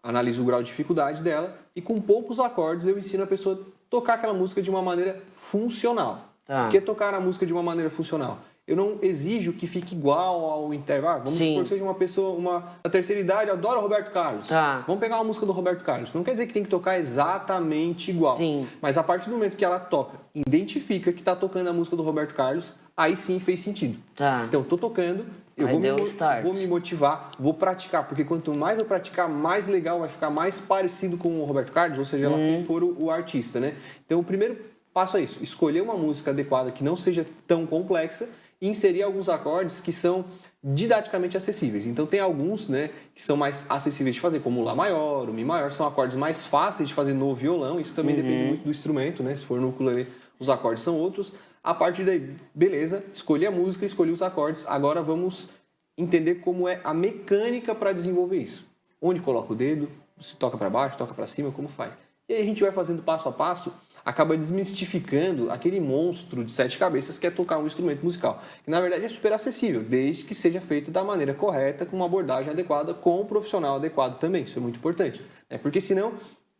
Analiso o grau de dificuldade dela e com poucos acordes eu ensino a pessoa a tocar aquela música de uma maneira funcional. O que é tocar a música de uma maneira funcional? Eu não exijo que fique igual ao intervalo. Vamos supor que seja uma pessoa, da terceira idade, adora Roberto Carlos. Vamos pegar uma música do Roberto Carlos. Não quer dizer que tem que tocar exatamente igual.
Sim.
Mas a partir do momento que ela toca, identifica que está tocando a música do Roberto Carlos, aí sim fez sentido. Então, estou tocando, eu vou me motivar, vou praticar. Porque quanto mais eu praticar, mais legal vai ficar, mais parecido com o Roberto Carlos, ou seja, quem for o artista, né? Então, o primeiro passo é isso. Escolher uma música adequada que não seja tão complexa e inserir alguns acordes que são didaticamente acessíveis. Então tem alguns, né, que são mais acessíveis de fazer, como o Lá maior, o Mi maior, são acordes mais fáceis de fazer no violão, isso também depende muito do instrumento, né? Se for no ukulele, os acordes são outros. A partir daí, beleza, escolhi a música, escolhi os acordes, agora vamos entender como é a mecânica para desenvolver isso. Onde coloca o dedo, se toca para baixo, toca para cima, como faz. E aí a gente vai fazendo passo a passo, acaba desmistificando aquele monstro de 7 cabeças que é tocar um instrumento musical. Que na verdade é super acessível, desde que seja feito da maneira correta, com uma abordagem adequada, com um profissional adequado também. Isso é muito importante. Porque senão,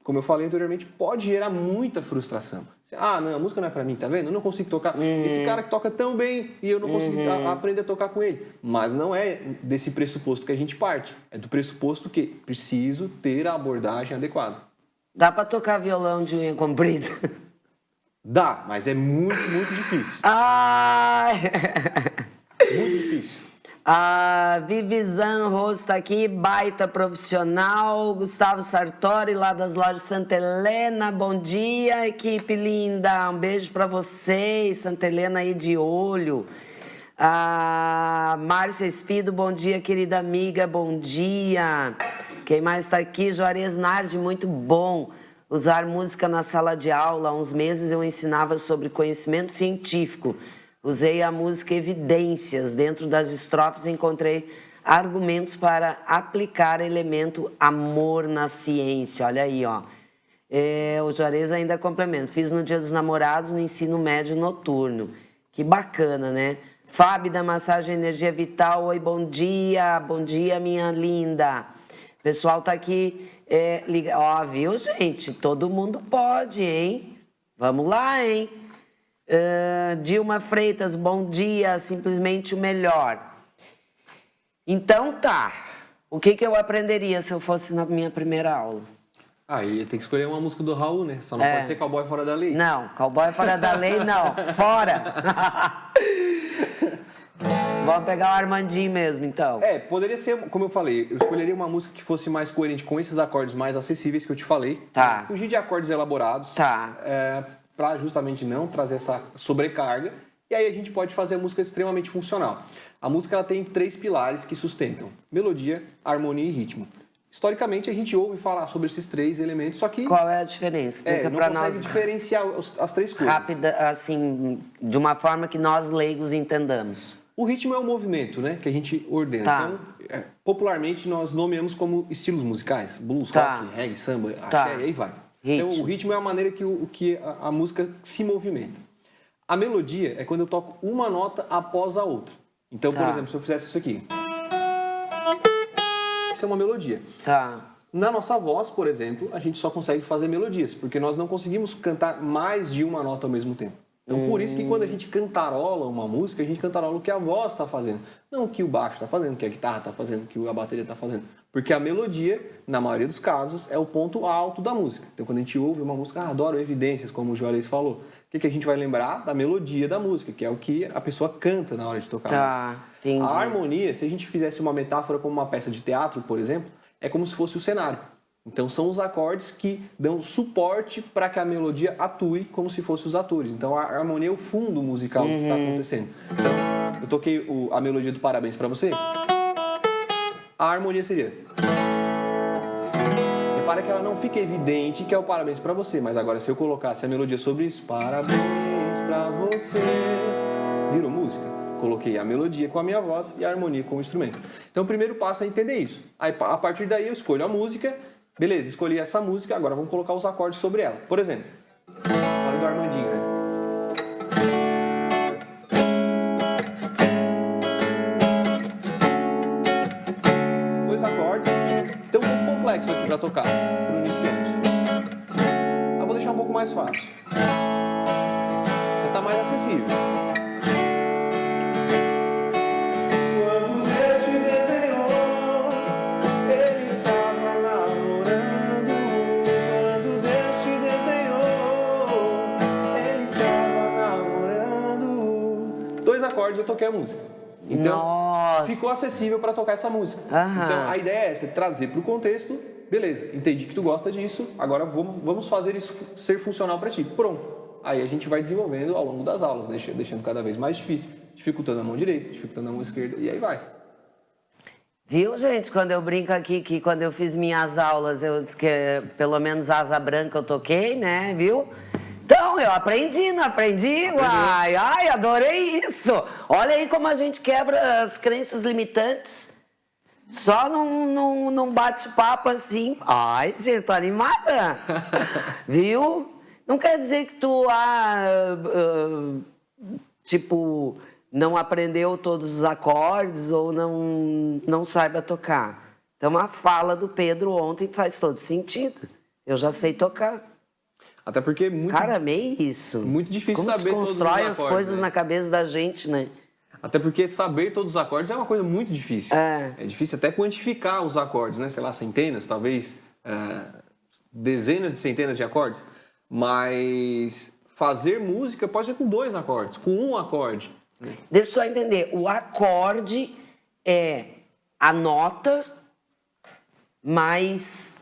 como eu falei anteriormente, pode gerar muita frustração. Ah, não, a música não é pra mim, tá vendo? Eu não consigo tocar. Esse cara que toca tão bem e eu não consigo aprender a tocar com ele. Mas não é desse pressuposto que a gente parte. É do pressuposto que preciso ter a abordagem adequada.
Dá pra tocar violão de unha comprida?
Dá, mas é muito, muito difícil.
Ai!
Muito difícil.
A Vivizan Rosto aqui, baita profissional. Gustavo Sartori, lá das lojas Santa Helena. Bom dia, equipe linda. Um beijo pra vocês. Santa Helena aí de olho. A Márcia Espido, bom dia, querida amiga. Bom dia. Quem mais está aqui? Juarez Nardi, muito bom. Usar música na sala de aula. Há uns meses eu ensinava sobre conhecimento científico. Usei a música Evidências. Dentro das estrofes encontrei argumentos para aplicar elemento amor na ciência. Olha aí, ó. O Juarez ainda complementa. Fiz no Dia dos Namorados, no ensino médio noturno. Que bacana, né? Fábio da Massagem Energia Vital. Oi, bom dia. Bom dia, minha linda. O pessoal tá aqui. Ó, viu, gente? Todo mundo pode, hein? Vamos lá, hein? Dilma Freitas, bom dia, simplesmente o melhor. Então tá, o que eu aprenderia se eu fosse na minha primeira aula?
Aí tem que escolher uma música do Raul, né? Só não pode ser Cowboy Fora da Lei.
Não, Cowboy Fora da Lei não, fora! Vamos pegar o Armandinho mesmo, então.
Poderia ser, como eu falei, eu escolheria uma música que fosse mais coerente com esses acordes mais acessíveis que eu te falei.
Tá.
Fugir de acordes elaborados.
Tá.
Para justamente não trazer essa sobrecarga. E aí a gente pode fazer a música extremamente funcional. A música ela tem 3 pilares que sustentam: melodia, harmonia e ritmo. Historicamente a gente ouve falar sobre esses 3 elementos, só que...
Qual é a diferença? Explica
não
pra
consegue
nós
diferenciar as 3 coisas.
rápida, assim, de uma forma que nós leigos entendamos.
O ritmo é o movimento, né, que a gente ordena.
Tá.
Então, popularmente nós nomeamos como estilos musicais: blues,
Tá.
rock, reggae, samba,
Tá.
axé, e aí vai.
Ritmo.
Então o ritmo é a maneira que a música se movimenta. A melodia é quando eu toco uma nota após a outra. Então, por
Tá.
exemplo, se eu fizesse isso aqui, isso é uma melodia.
Tá.
Na nossa voz, por exemplo, a gente só consegue fazer melodias, porque nós não conseguimos cantar mais de uma nota ao mesmo tempo. Então, por isso que quando a gente cantarola uma música, a gente cantarola o que a voz está fazendo. Não o que o baixo está fazendo, o que a guitarra está fazendo, o que a bateria está fazendo. Porque a melodia, na maioria dos casos, é o ponto alto da música. Então, quando a gente ouve uma música, adoro Evidências, como o Juarez falou. O que a gente vai lembrar? Da melodia da música, que é o que a pessoa canta na hora de tocar a música.
Entendi.
A harmonia, se a gente fizesse uma metáfora como uma peça de teatro, por exemplo, é como se fosse o cenário. Então, são os acordes que dão suporte para que a melodia atue como se fossem os atores. Então, a harmonia é o fundo musical do que está acontecendo. Então, eu toquei a melodia do Parabéns para você. A harmonia seria... Repara que ela não fica evidente que é o Parabéns para você. Mas agora, se eu colocasse a melodia sobre isso... Parabéns para você... Virou música. Coloquei a melodia com a minha voz e a harmonia com o instrumento. Então, o primeiro passo é entender isso. Aí, a partir daí, eu escolho a música... Beleza, escolhi essa música, agora vamos colocar os acordes sobre ela. Por exemplo, olha do Armandinho, né? Dois acordes, então um pouco complexo aqui para tocar, para o iniciante. Eu vou deixar um pouco mais fácil. Já está mais acessível. Eu toquei a música. Então,
Nossa.
ficou acessível para tocar essa música.
Aham.
Então, a ideia é essa, trazer para o contexto. Beleza, entendi que tu gosta disso, agora vamos fazer isso ser funcional para ti. Pronto. aí a gente vai desenvolvendo ao longo das aulas, deixando cada vez mais difícil, dificultando a mão direita, dificultando a mão esquerda, e aí vai.
Viu, gente? Quando eu brinco aqui que quando eu fiz minhas aulas, eu disse que pelo menos asa branca eu toquei, né? Viu? Então, eu aprendi, não aprendi? Uai, ai, adorei isso! Olha aí como a gente quebra as crenças limitantes. Só num bate-papo assim. Ai, gente, tô animada. Viu? Não quer dizer que tu, tipo, não aprendeu todos os acordes ou não saiba tocar. Então, a fala do Pedro ontem faz todo sentido. Eu já sei tocar.
Até porque é muito...
Cara, amei isso.
Muito difícil
como
saber todos os
constrói
acordes,
as coisas
né?
na cabeça da gente, né?
Até porque saber todos os acordes é uma coisa muito difícil. É difícil até quantificar os acordes, né? Sei lá, centenas, talvez, dezenas de centenas de acordes. Mas fazer música pode ser com 2 acordes, com 1 acorde.
Deixa eu só entender. O acorde é a nota mais...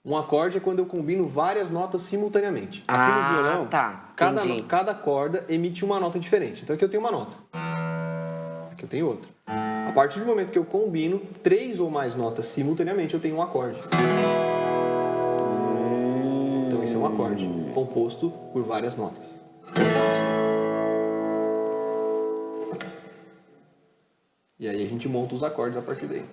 Um acorde é quando eu combino várias notas simultaneamente. Aqui no violão, cada corda emite uma nota diferente. Então aqui eu tenho uma nota. Aqui eu tenho outra. A partir do momento que eu combino 3 ou mais notas simultaneamente, eu tenho um acorde. Então esse é um acorde composto por várias notas. E aí a gente monta os acordes a partir daí.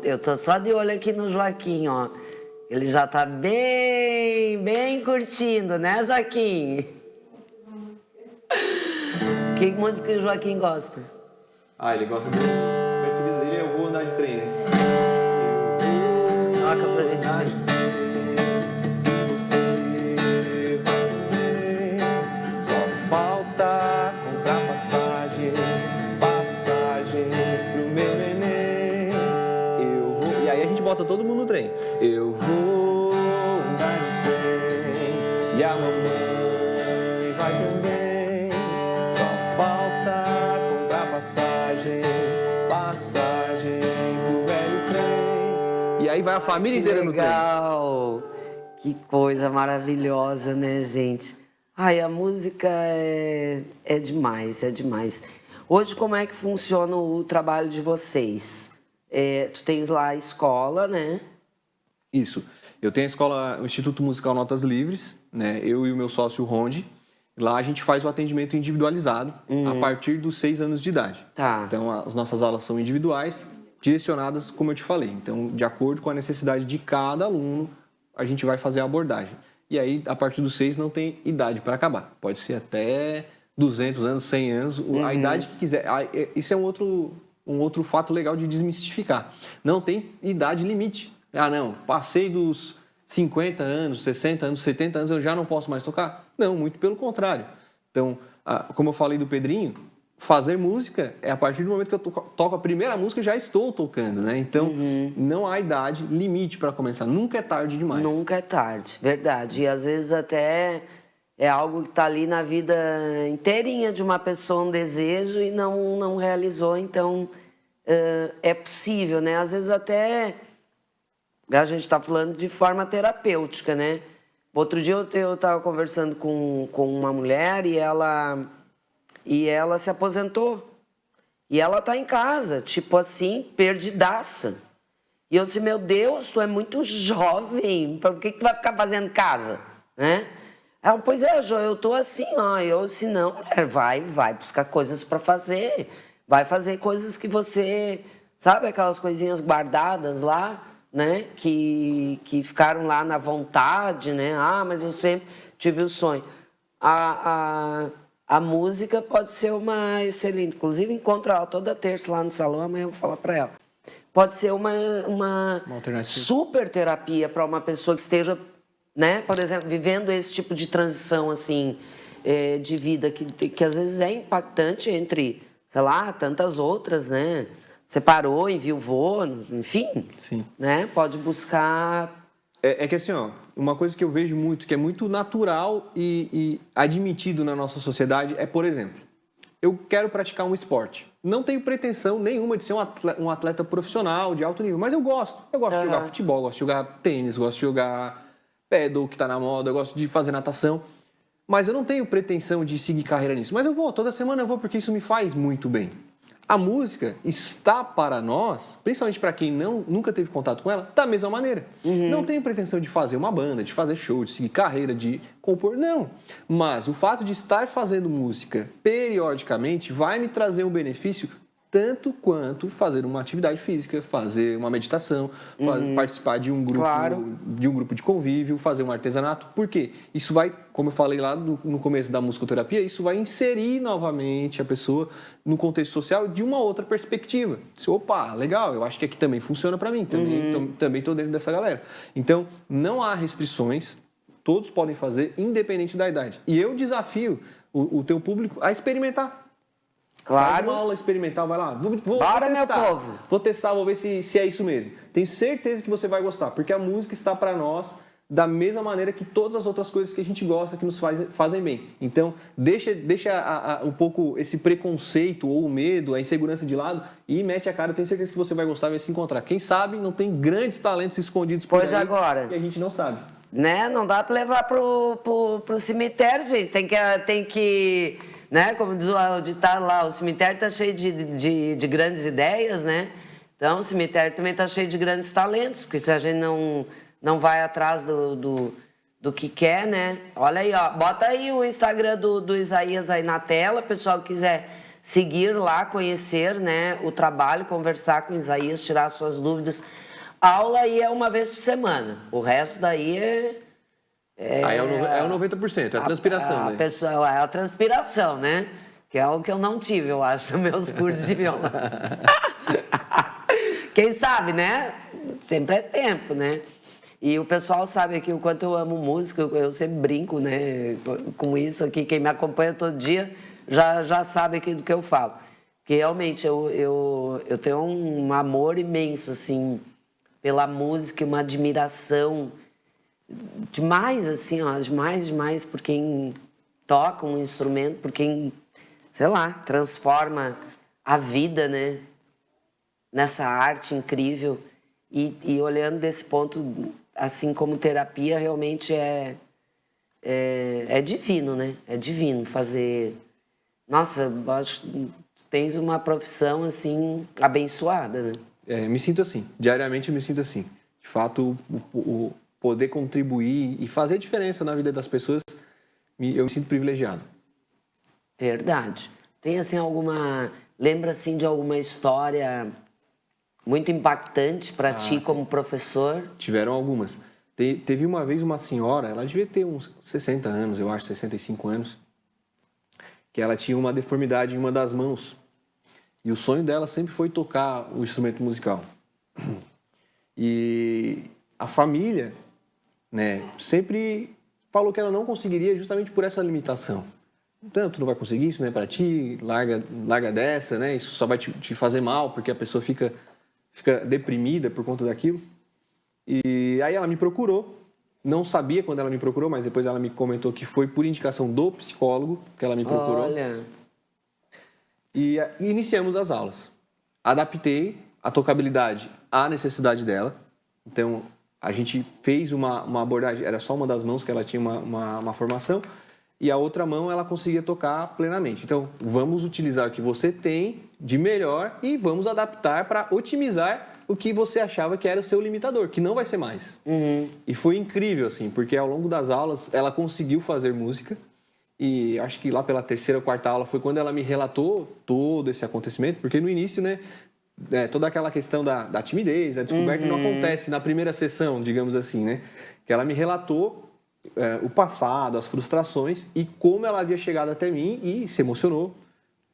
Eu tô só de olho aqui no Joaquim, ó. Ele já tá bem curtindo, né, Joaquim? Que música o Joaquim gosta?
Ele gosta do... A preferida dele é Eu Vou Andar de Trem, né?
Toca pra gente ver.
Bota todo mundo no trem. Eu vou andar no trem e a mamãe vai também. Só falta comprar passagem pro velho trem. E aí vai a família inteira no trem.
Legal! Que coisa maravilhosa, né, gente? Ai, a música é demais, é demais. Hoje, como é que funciona o trabalho de vocês? Tu tens lá a escola, né?
Isso. Eu tenho a escola, o Instituto Musical Notas Livres, né? Eu e o meu sócio Rondi. Lá a gente faz o atendimento individualizado a partir dos 6 anos de idade.
Tá.
Então, as nossas aulas são individuais, direcionadas, como eu te falei. Então, de acordo com a necessidade de cada aluno, a gente vai fazer a abordagem. E aí, a partir dos 6, não tem idade para acabar. Pode ser até 200 anos, 100 anos, a idade que quiser. Isso é um outro fato legal de desmistificar. Não tem idade limite. Não, passei dos 50 anos, 60 anos, 70 anos, eu já não posso mais tocar? Não, muito pelo contrário. Então, como eu falei do Pedrinho, fazer música é a partir do momento que eu toco a primeira música, já estou tocando, né? Então, não há idade limite para começar. Nunca é tarde demais.
Nunca é tarde, verdade. E às vezes até é algo que está ali na vida inteirinha de uma pessoa, um desejo, e não realizou. Então, é possível, né? Às vezes até a gente está falando de forma terapêutica, né? Outro dia eu estava conversando com uma mulher e ela se aposentou. E ela está em casa, tipo assim, perdidaça. E eu disse, meu Deus, tu é muito jovem, por que tu vai ficar fazendo casa, né? Ela, pois é, Jo, eu tô assim, ó. Eu disse, não, mulher, vai buscar coisas para fazer. Vai fazer coisas que você... Sabe aquelas coisinhas guardadas lá, né? Que ficaram lá na vontade, né? Mas eu sempre tive o sonho. A música pode ser uma excelente... Inclusive, encontro ela toda terça lá no salão, amanhã eu vou falar para ela. Pode ser uma super terapia para uma pessoa que esteja... Né? Por exemplo, vivendo esse tipo de transição assim, de vida que às vezes é impactante entre, sei lá, tantas outras, né? Separou, enviuvou, enfim.
Sim.
Né? Pode buscar
É que assim, ó, uma coisa que eu vejo muito, que é muito natural e admitido na nossa sociedade é, por exemplo, eu quero praticar um esporte. Não tenho pretensão nenhuma de ser um atleta profissional de alto nível, mas eu gosto. Eu gosto de jogar futebol, gosto de jogar tênis, gosto de jogar pedal, que está na moda, eu gosto de fazer natação. Mas eu não tenho pretensão de seguir carreira nisso. Mas eu vou, toda semana eu vou, porque isso me faz muito bem. A música está para nós, principalmente para quem nunca teve contato com ela, da mesma maneira. Não tenho pretensão de fazer uma banda, de fazer show, de seguir carreira, de compor, não. Mas o fato de estar fazendo música periodicamente vai me trazer um benefício tanto quanto fazer uma atividade física, fazer uma meditação, participar de um grupo de convívio, fazer um artesanato. Por quê? Isso vai, como eu falei lá no começo da musicoterapia, isso vai inserir novamente a pessoa no contexto social de uma outra perspectiva. Opa, legal, eu acho que aqui também funciona para mim, também estou dentro dessa galera. Então, não há restrições, todos podem fazer, independente da idade. E eu desafio o teu público a experimentar.
Claro.
Faz uma aula experimental, vai lá. Vou
Bora,
testar.
meu povo.
Vou testar, vou ver se é isso mesmo. Tenho certeza que você vai gostar, porque a música está para nós da mesma maneira que todas as outras coisas que a gente gosta, que nos fazem bem. Então, deixa um pouco esse preconceito ou o medo, a insegurança de lado e mete a cara. Eu tenho certeza que você vai gostar, vai se encontrar. Quem sabe não tem grandes talentos escondidos por aí
agora.
que a gente não sabe.
Né? Não dá para levar pro cemitério, gente. Tem que né? Como diz o ditado lá, o cemitério está cheio de grandes ideias, né? Então, o cemitério também está cheio de grandes talentos, porque se a gente não vai atrás do que quer, né? Olha aí, ó, bota aí o Instagram do Isaías aí na tela, pessoal que quiser seguir lá, conhecer, né, o trabalho, conversar com o Isaías, tirar suas dúvidas. A aula aí é uma vez por semana, o resto daí
Aí é o 90%, é a transpiração, né?
Pessoal, é a transpiração, né? Que é o que eu não tive, eu acho, nos meus cursos de violão. Quem sabe, né? Sempre é tempo, né? E o pessoal sabe aqui o quanto eu amo música, eu sempre brinco, né, com isso aqui. Quem me acompanha todo dia já sabe aqui do que eu falo. Que realmente eu tenho um amor imenso, assim, pela música, uma admiração demais, assim, ó, demais por quem toca um instrumento, por quem, sei lá, transforma a vida, né, nessa arte incrível. E olhando desse ponto, assim como terapia, realmente é divino, né? É divino fazer... Nossa, acho que tens uma profissão, assim, abençoada, né?
Me sinto assim. Diariamente eu me sinto assim. De fato, o poder contribuir e fazer diferença na vida das pessoas, eu me sinto privilegiado.
Verdade. Tem, assim, lembra, assim, de alguma história muito impactante para ti como professor?
Tiveram algumas. Teve uma vez uma senhora, ela devia ter uns 60 anos, eu acho, 65 anos, que ela tinha uma deformidade em uma das mãos. E o sonho dela sempre foi tocar o instrumento musical. E a família, né, sempre falou que ela não conseguiria justamente por essa limitação. Então, tu não vai conseguir, isso não é para ti, larga dessa, né? Isso só vai te fazer mal, porque a pessoa fica deprimida por conta daquilo. E aí ela me procurou, não sabia quando ela me procurou, mas depois ela me comentou que foi por indicação do psicólogo que ela me procurou.
Olha.
E iniciamos as aulas. Adaptei a tocabilidade à necessidade dela. Então, a gente fez uma abordagem, era só uma das mãos que ela tinha uma formação, e a outra mão ela conseguia tocar plenamente. Então, vamos utilizar o que você tem de melhor e vamos adaptar para otimizar o que você achava que era o seu limitador, que não vai ser mais.
Uhum.
E foi incrível, assim, porque ao longo das aulas ela conseguiu fazer música e acho que lá pela terceira ou quarta aula foi quando ela me relatou todo esse acontecimento, porque no início, né, toda aquela questão da timidez, da descoberta não acontece na primeira sessão, digamos assim, né? Que ela me relatou o passado, as frustrações e como ela havia chegado até mim e se emocionou,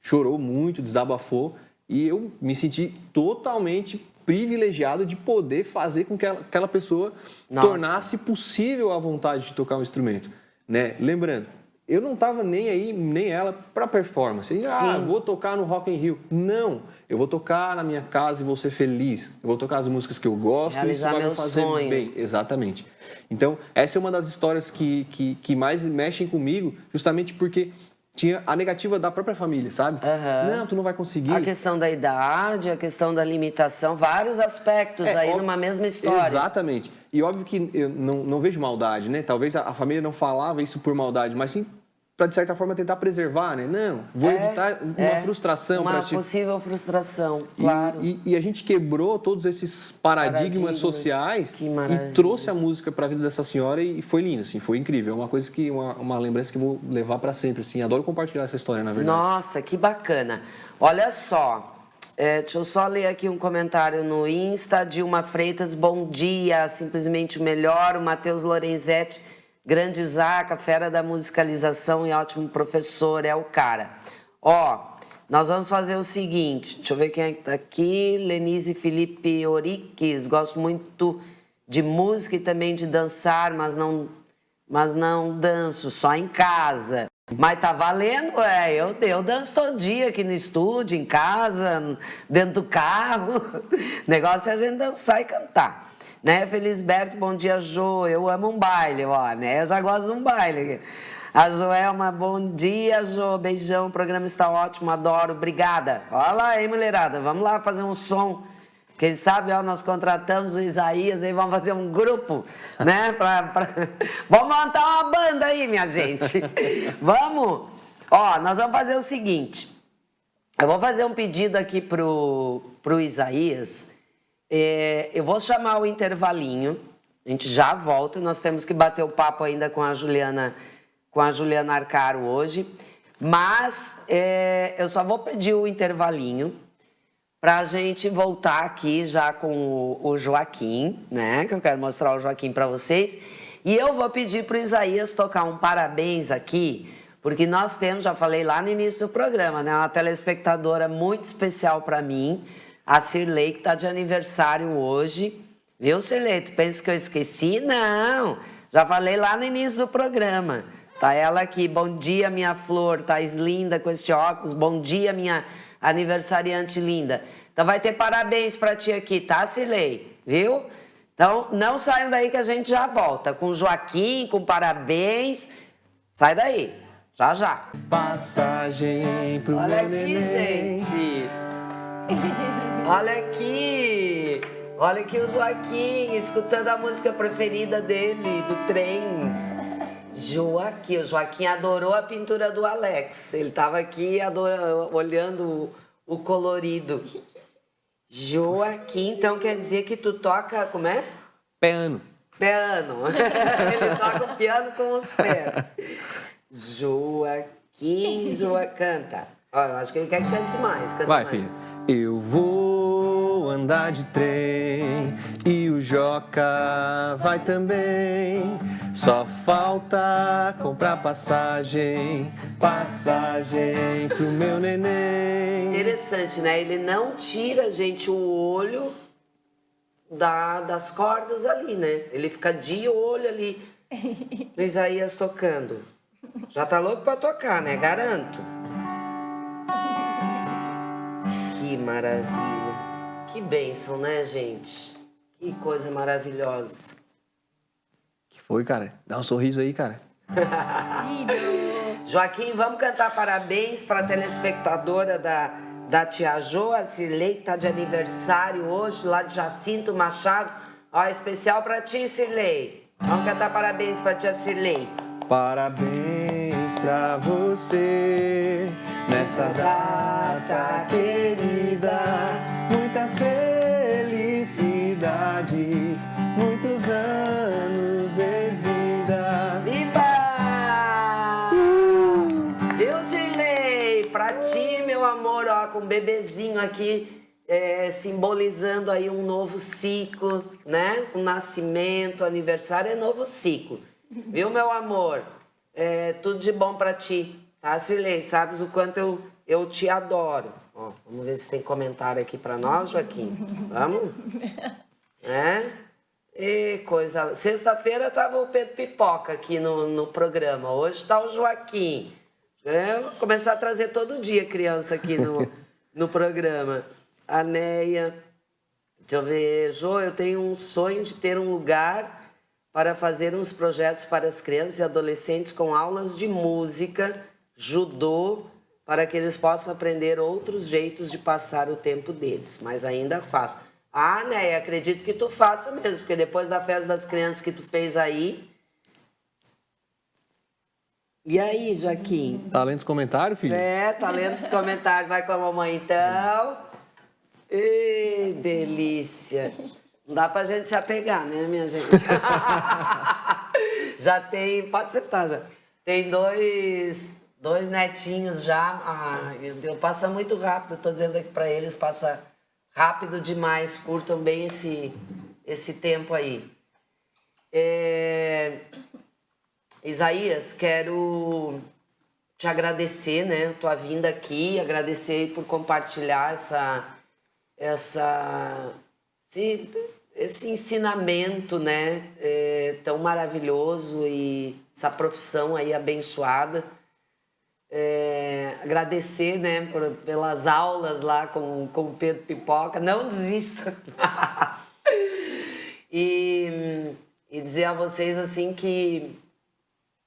chorou muito, desabafou e eu me senti totalmente privilegiado de poder fazer com que aquela pessoa tornasse possível a vontade de tocar um instrumento, né? Lembrando, eu não tava nem aí, nem ela, pra performance. Vou tocar no Rock in Rio. Não, eu vou tocar na minha casa e vou ser feliz. Eu vou tocar as músicas que eu gosto e isso vai me fazer bem. Exatamente. Então, essa é uma das histórias que mais mexem comigo, justamente porque tinha a negativa da própria família, sabe? Não, tu não vai conseguir.
A questão da idade, a questão da limitação, vários aspectos aí numa mesma história.
Exatamente. E óbvio que eu não vejo maldade, né? Talvez a família não falava isso por maldade, mas sim para, de certa forma, tentar preservar, né? Não, vou evitar uma frustração.
Uma possível frustração, claro.
E a gente quebrou todos esses paradigmas sociais e trouxe a música para a vida dessa senhora e foi lindo, assim, foi incrível. É uma coisa que, uma lembrança que eu vou levar para sempre, assim. Adoro compartilhar essa história, na verdade.
Nossa, que bacana. Olha só, deixa eu só ler aqui um comentário no Insta. Dilma Freitas, bom dia, simplesmente o melhor. O Matheus Lorenzetti, grande Zaca, fera da musicalização e ótimo professor, é o cara. Ó, nós vamos fazer o seguinte, deixa eu ver quem é que tá aqui. Lenise Felipe Oriques, gosto muito de música e também de dançar, mas não danço, só em casa. Mas tá valendo, eu danço todo dia aqui no estúdio, em casa, dentro do carro. O negócio é a gente dançar e cantar. Né, Felisberto, bom dia, Jô. Eu amo um baile, ó, né? Eu já gosto de um baile. A Joelma, bom dia, Jô. Beijão, o programa está ótimo, adoro, obrigada. Olha lá, hein, mulherada, vamos lá fazer um som. Quem sabe, ó, nós contratamos o Isaías aí, vamos fazer um grupo, né? Vamos montar uma banda aí, minha gente. Vamos? Ó, nós vamos fazer o seguinte. Eu vou fazer um pedido aqui pro Isaías. Eu vou chamar o intervalinho, a gente já volta, nós temos que bater o papo ainda com a Juliana Arcaro hoje, mas eu só vou pedir o intervalinho para a gente voltar aqui já com o Joaquim, né, que eu quero mostrar o Joaquim para vocês, e eu vou pedir para o Isaías tocar um parabéns aqui, porque nós temos, já falei lá no início do programa, né, uma telespectadora muito especial para mim, a Cirlei, que está de aniversário hoje. Viu, Cirlei? Tu pensa que eu esqueci? Não! Já falei lá no início do programa. Tá ela aqui. Bom dia, minha flor. Tás linda com este óculos. Bom dia, minha aniversariante linda. Então vai ter parabéns para ti aqui, tá, Cirlei? Viu? Então não saiam daí que a gente já volta. Com o Joaquim, com parabéns. Sai daí. Já, já.
Passagem pro
Olha
meu
aqui,
neném.
gente. Olha aqui o Joaquim, escutando a música preferida dele, do trem. O Joaquim adorou a pintura do Alex. Ele estava aqui olhando o colorido. Joaquim, então quer dizer que tu toca, como é?
Piano.
Ele toca o piano com os pés. Joaquim, canta. Olha, eu acho que ele quer que cante mais.
Vai, filho. Eu vou andar de trem e o Joca vai também. Só falta comprar passagem pro meu neném.
Interessante, né? Ele não tira, gente, o olho das cordas ali, né? Ele fica de olho ali no Isaías tocando. Já tá louco pra tocar, né? Garanto. Que maravilha. Que bênção, né, gente? Que coisa maravilhosa.
Que foi, cara? Dá um sorriso aí, cara.
Joaquim, vamos cantar parabéns para a telespectadora da Tia Jo, a Cirlei, que tá de aniversário hoje, lá de Jacinto Machado. Ó, especial para ti, Cirlei. Vamos cantar parabéns para tia Cirlei.
Parabéns pra você nessa data querida. Muitas felicidades, muitos anos de vida.
Viva! Viu, Cirlei? Pra ti, meu amor, ó, com um bebezinho aqui, simbolizando aí um novo ciclo, né? Um nascimento, aniversário é novo ciclo. Viu, meu amor? Tudo de bom pra ti, tá, Cirlei? Sabes o quanto eu te adoro. Ó, vamos ver se tem comentário aqui pra nós, Joaquim. Vamos? E coisa. Sexta-feira estava o Pedro Pipoca aqui no programa. Hoje está o Joaquim. Eu vou começar a trazer todo dia criança aqui no programa. A Neia. Deixa eu ver. Jô, eu tenho um sonho de ter um lugar para fazer uns projetos para as crianças e adolescentes com aulas de música, judô, para que eles possam aprender outros jeitos de passar o tempo deles. Mas ainda faço. Ah, Neia, acredito que tu faça mesmo, porque depois da festa das crianças que tu fez aí... E aí, Joaquim?
Tá lendo os comentários, filho?
Tá lendo os comentários. Vai com a mamãe, então. Ê, delícia. Não dá pra gente se apegar, né, minha gente? Já tem... Pode sentar, já. Tem dois netinhos já. Ah, meu Deus, passa muito rápido. Tô dizendo aqui pra eles, passa... rápido demais, curtam bem esse tempo aí. Isaías, quero te agradecer, né, tua vinda aqui, agradecer por compartilhar esse ensinamento, né, tão maravilhoso e essa profissão aí abençoada. Agradecer, né, pelas aulas lá com o Pedro Pipoca. Não desista. E dizer a vocês assim que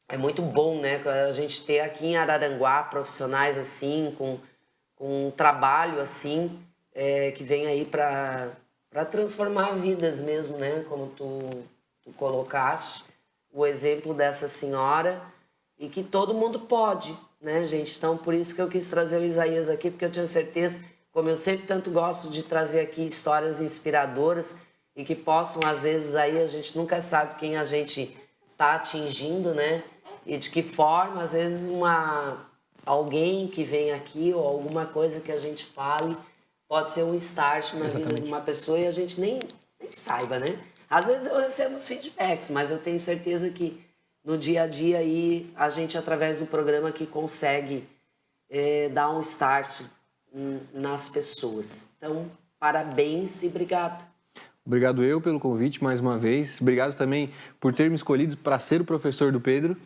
é muito bom, né, a gente ter aqui em Araranguá profissionais assim, com um trabalho assim, que vem aí para transformar vidas mesmo, né, como tu colocaste, o exemplo dessa senhora, e que todo mundo pode, né, gente? Então, por isso que eu quis trazer o Isaías aqui, porque eu tinha certeza, como eu sempre tanto gosto de trazer aqui histórias inspiradoras e que possam, às vezes, aí a gente nunca sabe quem a gente tá atingindo, né? E de que forma, às vezes, alguém que vem aqui ou alguma coisa que a gente fale pode ser um start na vida de uma pessoa e a gente nem saiba, né? Às vezes eu recebo os feedbacks, mas eu tenho certeza que no dia a dia aí, a gente, através do programa, que consegue dar um start nas pessoas. Então, parabéns e obrigada.
Obrigado eu pelo convite mais uma vez. Obrigado também por ter me escolhido para ser o professor do Pedro.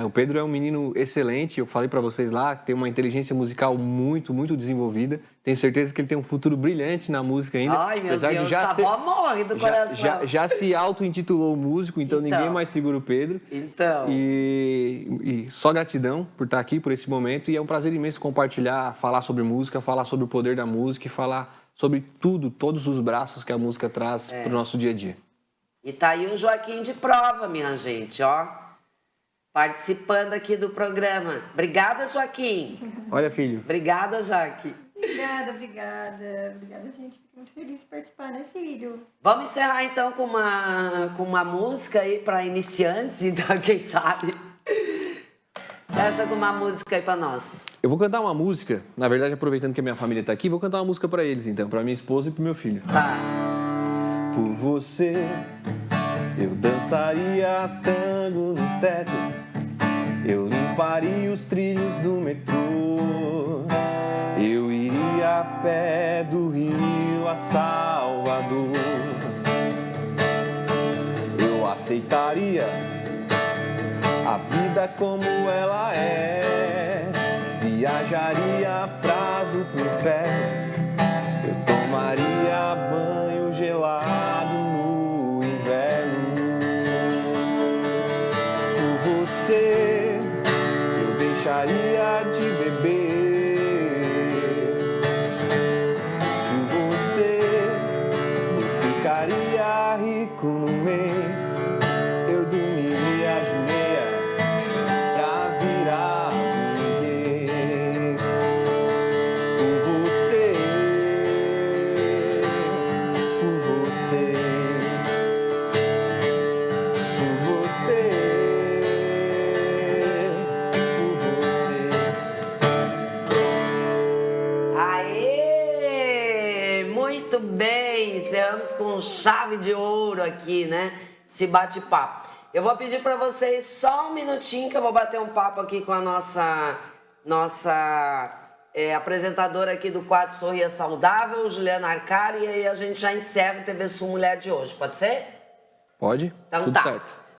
O Pedro é um menino excelente, eu falei para vocês lá, tem uma inteligência musical muito, muito desenvolvida. Tenho certeza que ele tem um futuro brilhante na música ainda.
Ai, meu Deus, essa avó morre do coração.
Já se auto-intitulou músico, então ninguém mais segura o Pedro.
Então.
E só gratidão por estar aqui, por esse momento. E é um prazer imenso compartilhar, falar sobre música, falar sobre o poder da música e falar sobre tudo, todos os braços que a música traz para o nosso dia a dia.
E tá aí o Joaquim de prova, minha gente, ó. Participando aqui do programa. Obrigada, Joaquim.
Olha, filho.
Obrigada, Jaque.
Obrigada, obrigada. Obrigada, gente. Fico muito feliz de participar, né, filho?
Vamos encerrar, então, com uma música aí para iniciantes, então, quem sabe. Fecha com uma música aí para nós.
Eu vou cantar uma música, na verdade, aproveitando que a minha família tá aqui, vou cantar uma música para eles, então, para minha esposa e pro meu filho.
Tá.
Por você, eu dançaria tango no teto, eu limparia os trilhos do metrô, eu iria a pé do Rio a Salvador, eu aceitaria a vida como ela é, viajaria prazo pro inferno, eu tomaria banho gelado no inverno. Por você, eu deixaria de beber. Por você, eu ficaria rico no mês. Eu dormiria de meia pra virar ninguém. Por você, por você, por você, por você.
Aê! Muito bem! Encerramos com chave de ouro aqui, né? Esse bate-papo. Eu vou pedir para vocês só um minutinho que eu vou bater um papo aqui com a nossa apresentadora aqui do quadro Sorria Saudável, Juliana Arcari, e aí a gente já encerra o TV Sul Mulher de hoje. Pode ser?
Pode?
Então
Tudo
tá.
certo.